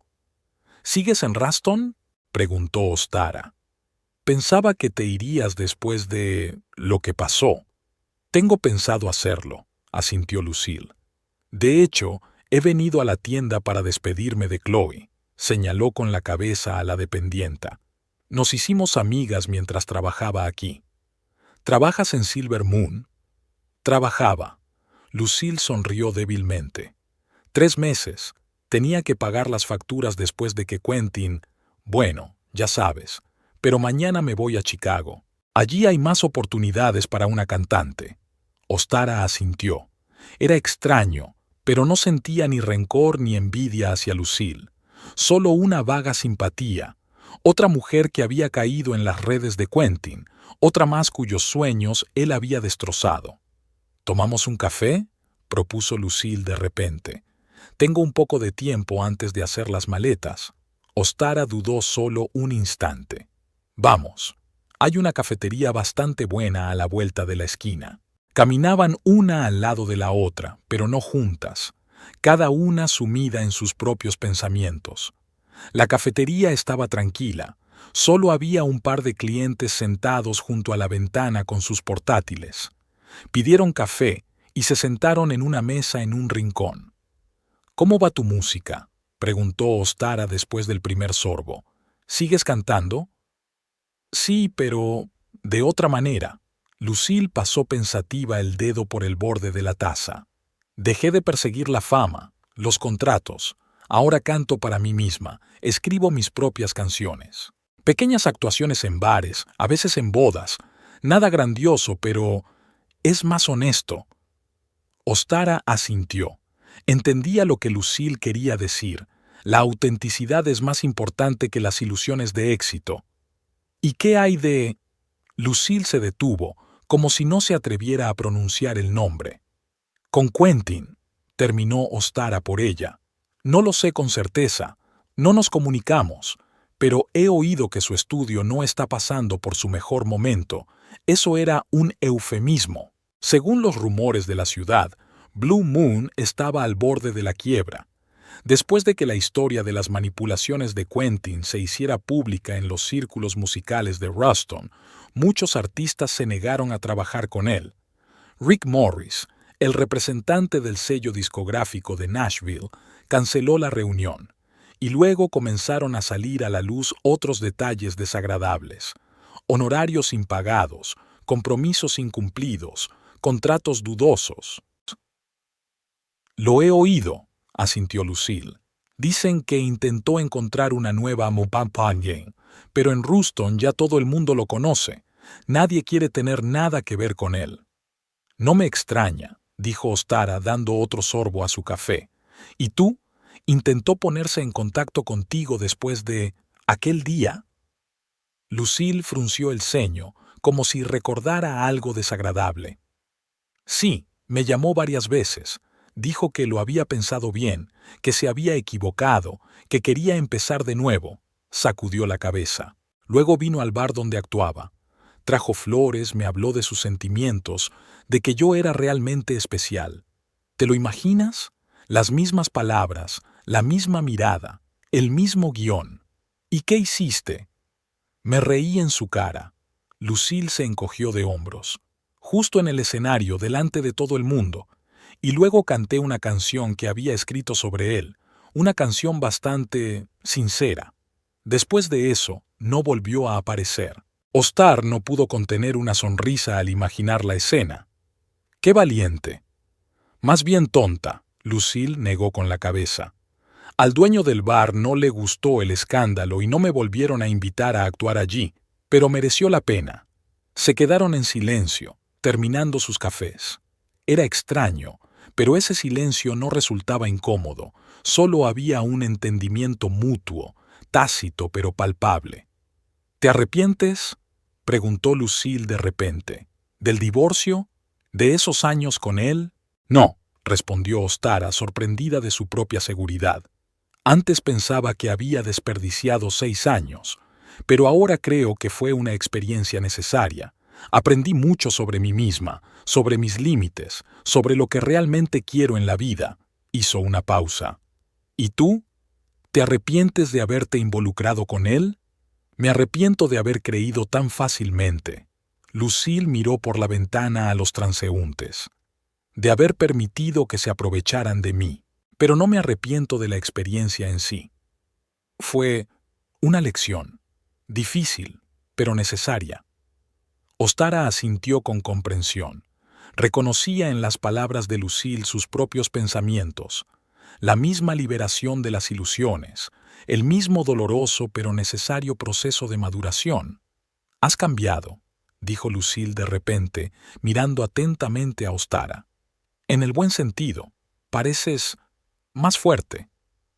«¿Sigues en Ruston?», preguntó Ostara. «Pensaba que te irías después de lo que pasó». «Tengo pensado hacerlo», asintió Lucille. «De hecho, he venido a la tienda para despedirme de Chloe», señaló con la cabeza a la dependienta. «Nos hicimos amigas mientras trabajaba aquí». «¿Trabajas en Silver Moon?» «Trabajaba». Lucille sonrió débilmente. 3 meses. Tenía que pagar las facturas después de que Quentin... Bueno, ya sabes. Pero mañana me voy a Chicago. Allí hay más oportunidades para una cantante». Ostara asintió. Era extraño, pero no sentía ni rencor ni envidia hacia Lucille. Solo una vaga simpatía. Otra mujer que había caído en las redes de Quentin, otra más cuyos sueños él había destrozado. «¿Tomamos un café?», propuso Lucille de repente. «Tengo un poco de tiempo antes de hacer las maletas». Ostara dudó solo un instante. «Vamos. Hay una cafetería bastante buena a la vuelta de la esquina». Caminaban una al lado de la otra, pero no juntas, cada una sumida en sus propios pensamientos. La cafetería estaba tranquila. Solo había un par de clientes sentados junto a la ventana con sus portátiles. Pidieron café y se sentaron en una mesa en un rincón. «¿Cómo va tu música?», preguntó Ostara después del primer sorbo. «¿Sigues cantando?» «Sí, pero de otra manera». Lucille pasó pensativa el dedo por el borde de la taza. «Dejé de perseguir la fama, los contratos. Ahora canto para mí misma, escribo mis propias canciones. Pequeñas actuaciones en bares, a veces en bodas. Nada grandioso, pero es más honesto». Ostara asintió. Entendía lo que Lucille quería decir. La autenticidad es más importante que las ilusiones de éxito. «¿Y qué hay de...?» Lucille se detuvo, como si no se atreviera a pronunciar el nombre. «Con Quentin», terminó Ostara por ella. «No lo sé con certeza, no nos comunicamos, pero he oído que su estudio no está pasando por su mejor momento». Eso era un eufemismo. Según los rumores de la ciudad, Blue Moon estaba al borde de la quiebra. Después de que la historia de las manipulaciones de Quentin se hiciera pública en los círculos musicales de Ruston, muchos artistas se negaron a trabajar con él. Rick Morris, el representante del sello discográfico de Nashville, canceló la reunión, y luego comenzaron a salir a la luz otros detalles desagradables. Honorarios impagados, compromisos incumplidos, contratos dudosos. «Lo he oído», asintió Lucille. «Dicen que intentó encontrar una nueva Mopampanye, pero en Ruston ya todo el mundo lo conoce. Nadie quiere tener nada que ver con él». «No me extraña», dijo Ostara dando otro sorbo a su café. «¿Y tú? ¿Intentó ponerse en contacto contigo después de aquel día?» Lucille frunció el ceño, como si recordara algo desagradable. «Sí», Me llamó varias veces. Dijo que lo había pensado bien, que se había equivocado, que quería empezar de nuevo. Sacudió la cabeza. Luego vino al bar donde actuaba. Trajo flores, me habló de sus sentimientos, de que yo era realmente especial. ¿Te lo imaginas? Las mismas palabras, la misma mirada, el mismo guión. ¿Y qué hiciste? Me reí en su cara. Lucille se encogió de hombros. Justo en el escenario, delante de todo el mundo. Y luego canté una canción que había escrito sobre él, una canción bastante sincera. Después de eso, no volvió a aparecer. Ostar no pudo contener una sonrisa al imaginar la escena. ¡Qué valiente! Más bien tonta, Lucille negó con la cabeza. Al dueño del bar no le gustó el escándalo y no me volvieron a invitar a actuar allí, pero mereció la pena. Se quedaron en silencio, terminando sus cafés. Era extraño, pero ese silencio no resultaba incómodo, solo había un entendimiento mutuo, tácito pero palpable. ¿Te arrepientes?, preguntó Lucille de repente. ¿Del divorcio? ¿De esos años con él? No, respondió Ostara, sorprendida de su propia seguridad. Antes pensaba que había desperdiciado 6 años, pero ahora creo que fue una experiencia necesaria. Aprendí mucho sobre mí misma, sobre mis límites, sobre lo que realmente quiero en la vida. Hizo una pausa. ¿Y tú? ¿Te arrepientes de haberte involucrado con él? Me arrepiento de haber creído tan fácilmente. Lucille miró por la ventana a los transeúntes. De haber permitido que se aprovecharan de mí. Pero no me arrepiento de la experiencia en sí. Fue una lección. Difícil, pero necesaria. Ostara asintió con comprensión. Reconocía en las palabras de Lucille sus propios pensamientos, la misma liberación de las ilusiones, el mismo doloroso pero necesario proceso de maduración. «Has cambiado», dijo Lucille de repente, mirando atentamente a Ostara. «En el buen sentido. Pareces más fuerte».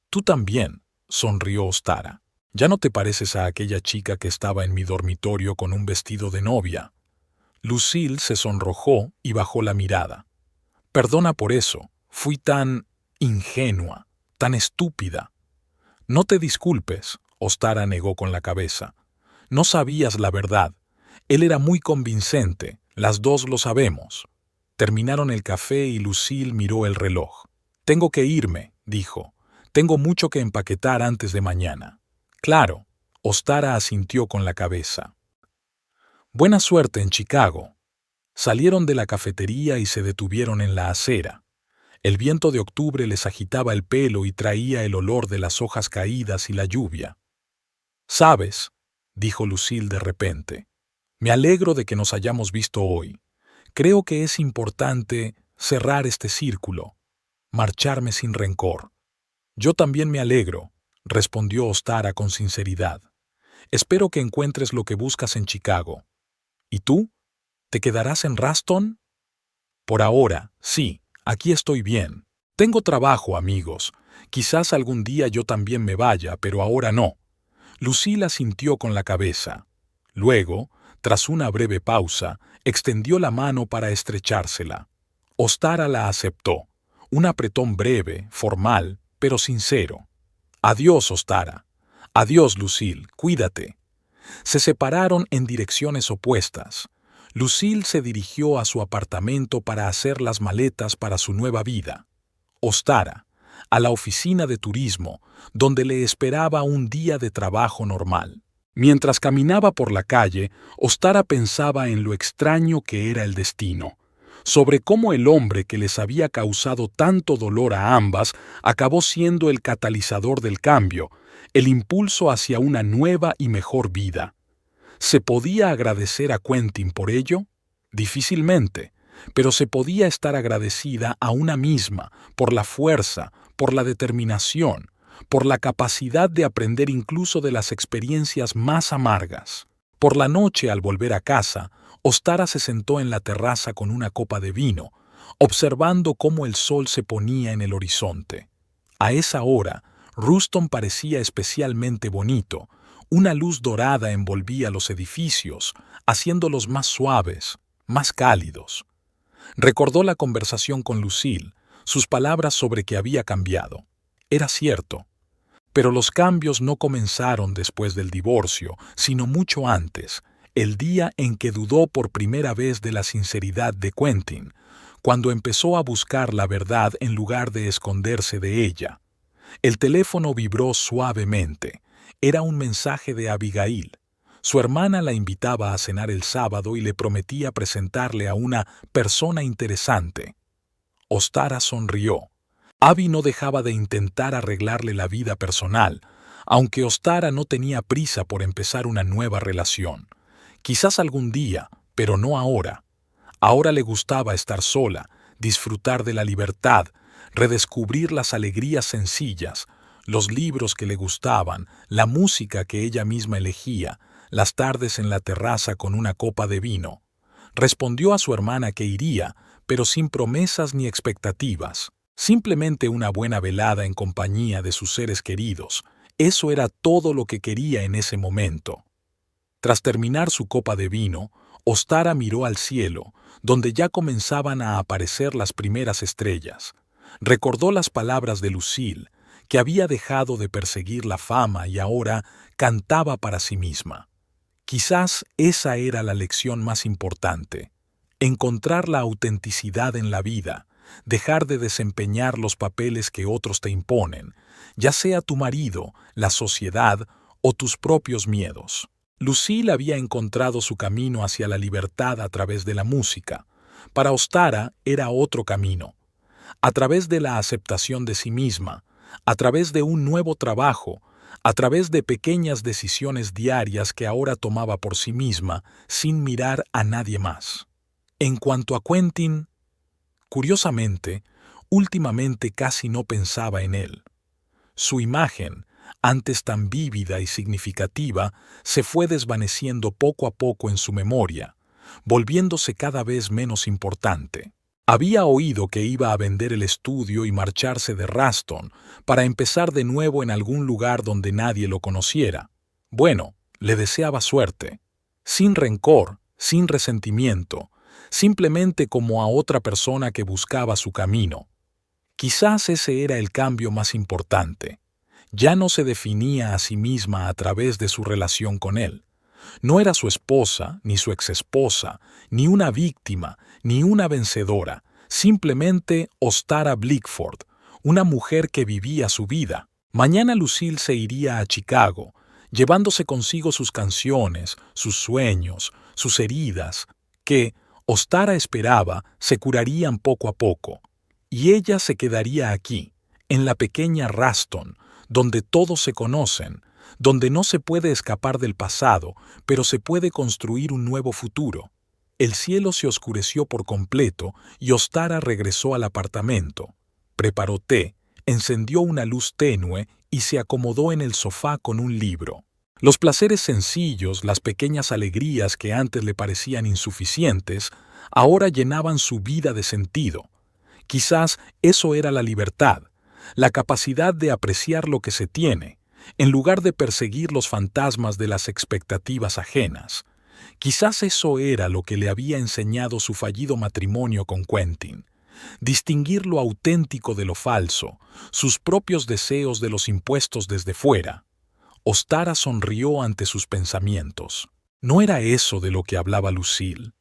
«Tú también», sonrió Ostara. «Ya no te pareces a aquella chica que estaba en mi dormitorio con un vestido de novia». Lucille se sonrojó y bajó la mirada. «Perdona por eso. Fui tan ingenua, tan estúpida». «No te disculpes», Ostara negó con la cabeza. «No sabías la verdad. Él era muy convincente, las dos lo sabemos». Terminaron el café y Lucille miró el reloj. «Tengo que irme», dijo. «Tengo mucho que empaquetar antes de mañana». «Claro», Ostara asintió con la cabeza. «Buena suerte en Chicago». Salieron de la cafetería y se detuvieron en la acera. El viento de octubre les agitaba el pelo y traía el olor de las hojas caídas y la lluvia. «¿Sabes?», dijo Lucille de repente. «Me alegro de que nos hayamos visto hoy. Creo que es importante cerrar este círculo, marcharme sin rencor». «Yo también me alegro», respondió Ostara con sinceridad. «Espero que encuentres lo que buscas en Chicago». «¿Y tú? ¿Te quedarás en Ruston?» «Por ahora, sí, aquí estoy bien. Tengo trabajo, amigos. Quizás algún día yo también me vaya, pero ahora no». Lucille asintió con la cabeza. Luego, tras una breve pausa, extendió la mano para estrechársela. Ostara la aceptó. Un apretón breve, formal, pero sincero. «Adiós, Ostara». «Adiós, Lucille. Cuídate». Se separaron en direcciones opuestas. Lucille se dirigió a su apartamento para hacer las maletas para su nueva vida. Ostara, a la oficina de turismo, donde le esperaba un día de trabajo normal. Mientras caminaba por la calle, Ostara pensaba en lo extraño que era el destino, sobre cómo el hombre que les había causado tanto dolor a ambas acabó siendo el catalizador del cambio, el impulso hacia una nueva y mejor vida. ¿Se podía agradecer a Quentin por ello? Difícilmente, pero se podía estar agradecida a una misma por la fuerza, por la determinación, por la capacidad de aprender incluso de las experiencias más amargas. Por la noche, al volver a casa, Ostara se sentó en la terraza con una copa de vino, observando cómo el sol se ponía en el horizonte. A esa hora, Ruston parecía especialmente bonito. Una luz dorada envolvía los edificios, haciéndolos más suaves, más cálidos. Recordó la conversación con Lucille, sus palabras sobre que había cambiado. Era cierto. Pero los cambios no comenzaron después del divorcio, sino mucho antes, el día en que dudó por primera vez de la sinceridad de Quentin, cuando empezó a buscar la verdad en lugar de esconderse de ella. El teléfono vibró suavemente. Era un mensaje de Abigail. Su hermana la invitaba a cenar el sábado y le prometía presentarle a una persona interesante. Ostara sonrió. Abby no dejaba de intentar arreglarle la vida personal, aunque Ostara no tenía prisa por empezar una nueva relación. Quizás algún día, pero no ahora. Ahora le gustaba estar sola, disfrutar de la libertad, redescubrir las alegrías sencillas, los libros que le gustaban, la música que ella misma elegía, las tardes en la terraza con una copa de vino. Respondió a su hermana que iría, pero sin promesas ni expectativas. Simplemente una buena velada en compañía de sus seres queridos. Eso era todo lo que quería en ese momento. Tras terminar su copa de vino, Ostara miró al cielo, donde ya comenzaban a aparecer las primeras estrellas. Recordó las palabras de Lucille, que había dejado de perseguir la fama y ahora cantaba para sí misma. Quizás esa era la lección más importante. Encontrar la autenticidad en la vida, dejar de desempeñar los papeles que otros te imponen, ya sea tu marido, la sociedad o tus propios miedos. Lucille había encontrado su camino hacia la libertad a través de la música. Para Ostara era otro camino. A través de la aceptación de sí misma, a través de un nuevo trabajo, a través de pequeñas decisiones diarias que ahora tomaba por sí misma, sin mirar a nadie más. En cuanto a Quentin, curiosamente, últimamente casi no pensaba en él. Su imagen, antes tan vívida y significativa, se fue desvaneciendo poco a poco en su memoria, volviéndose cada vez menos importante. Había oído que iba a vender el estudio y marcharse de Ruston para empezar de nuevo en algún lugar donde nadie lo conociera. Bueno, le deseaba suerte. Sin rencor, sin resentimiento, simplemente como a otra persona que buscaba su camino. Quizás ese era el cambio más importante. Ya no se definía a sí misma a través de su relación con él. No era su esposa, ni su exesposa, ni una víctima, ni una vencedora, simplemente Ostara Blickford, una mujer que vivía su vida. Mañana Lucille se iría a Chicago, llevándose consigo sus canciones, sus sueños, sus heridas, que, Ostara esperaba, se curarían poco a poco. Y ella se quedaría aquí, en la pequeña Ruston, donde todos se conocen, donde no se puede escapar del pasado, pero se puede construir un nuevo futuro. El cielo se oscureció por completo y Ostara regresó al apartamento. Preparó té, encendió una luz tenue y se acomodó en el sofá con un libro. Los placeres sencillos, las pequeñas alegrías que antes le parecían insuficientes, ahora llenaban su vida de sentido. Quizás eso era la libertad, la capacidad de apreciar lo que se tiene, en lugar de perseguir los fantasmas de las expectativas ajenas. Quizás eso era lo que le había enseñado su fallido matrimonio con Quentin. Distinguir lo auténtico de lo falso, sus propios deseos de los impuestos desde fuera. Ostara sonrió ante sus pensamientos. No era eso de lo que hablaba Lucille.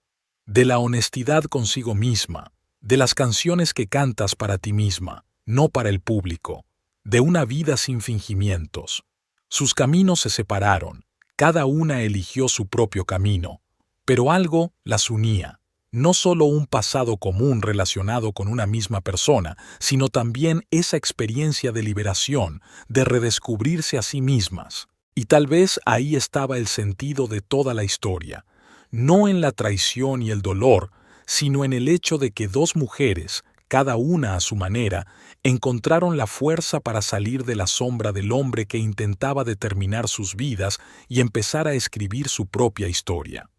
De la honestidad consigo misma, de las canciones que cantas para ti misma, no para el público, de una vida sin fingimientos. Sus caminos se separaron, cada una eligió su propio camino, pero algo las unía, no solo un pasado común relacionado con una misma persona, sino también esa experiencia de liberación, de redescubrirse a sí mismas. Y tal vez ahí estaba el sentido de toda la historia, no en la traición y el dolor, sino en el hecho de que dos mujeres, cada una a su manera, encontraron la fuerza para salir de la sombra del hombre que intentaba determinar sus vidas y empezar a escribir su propia historia.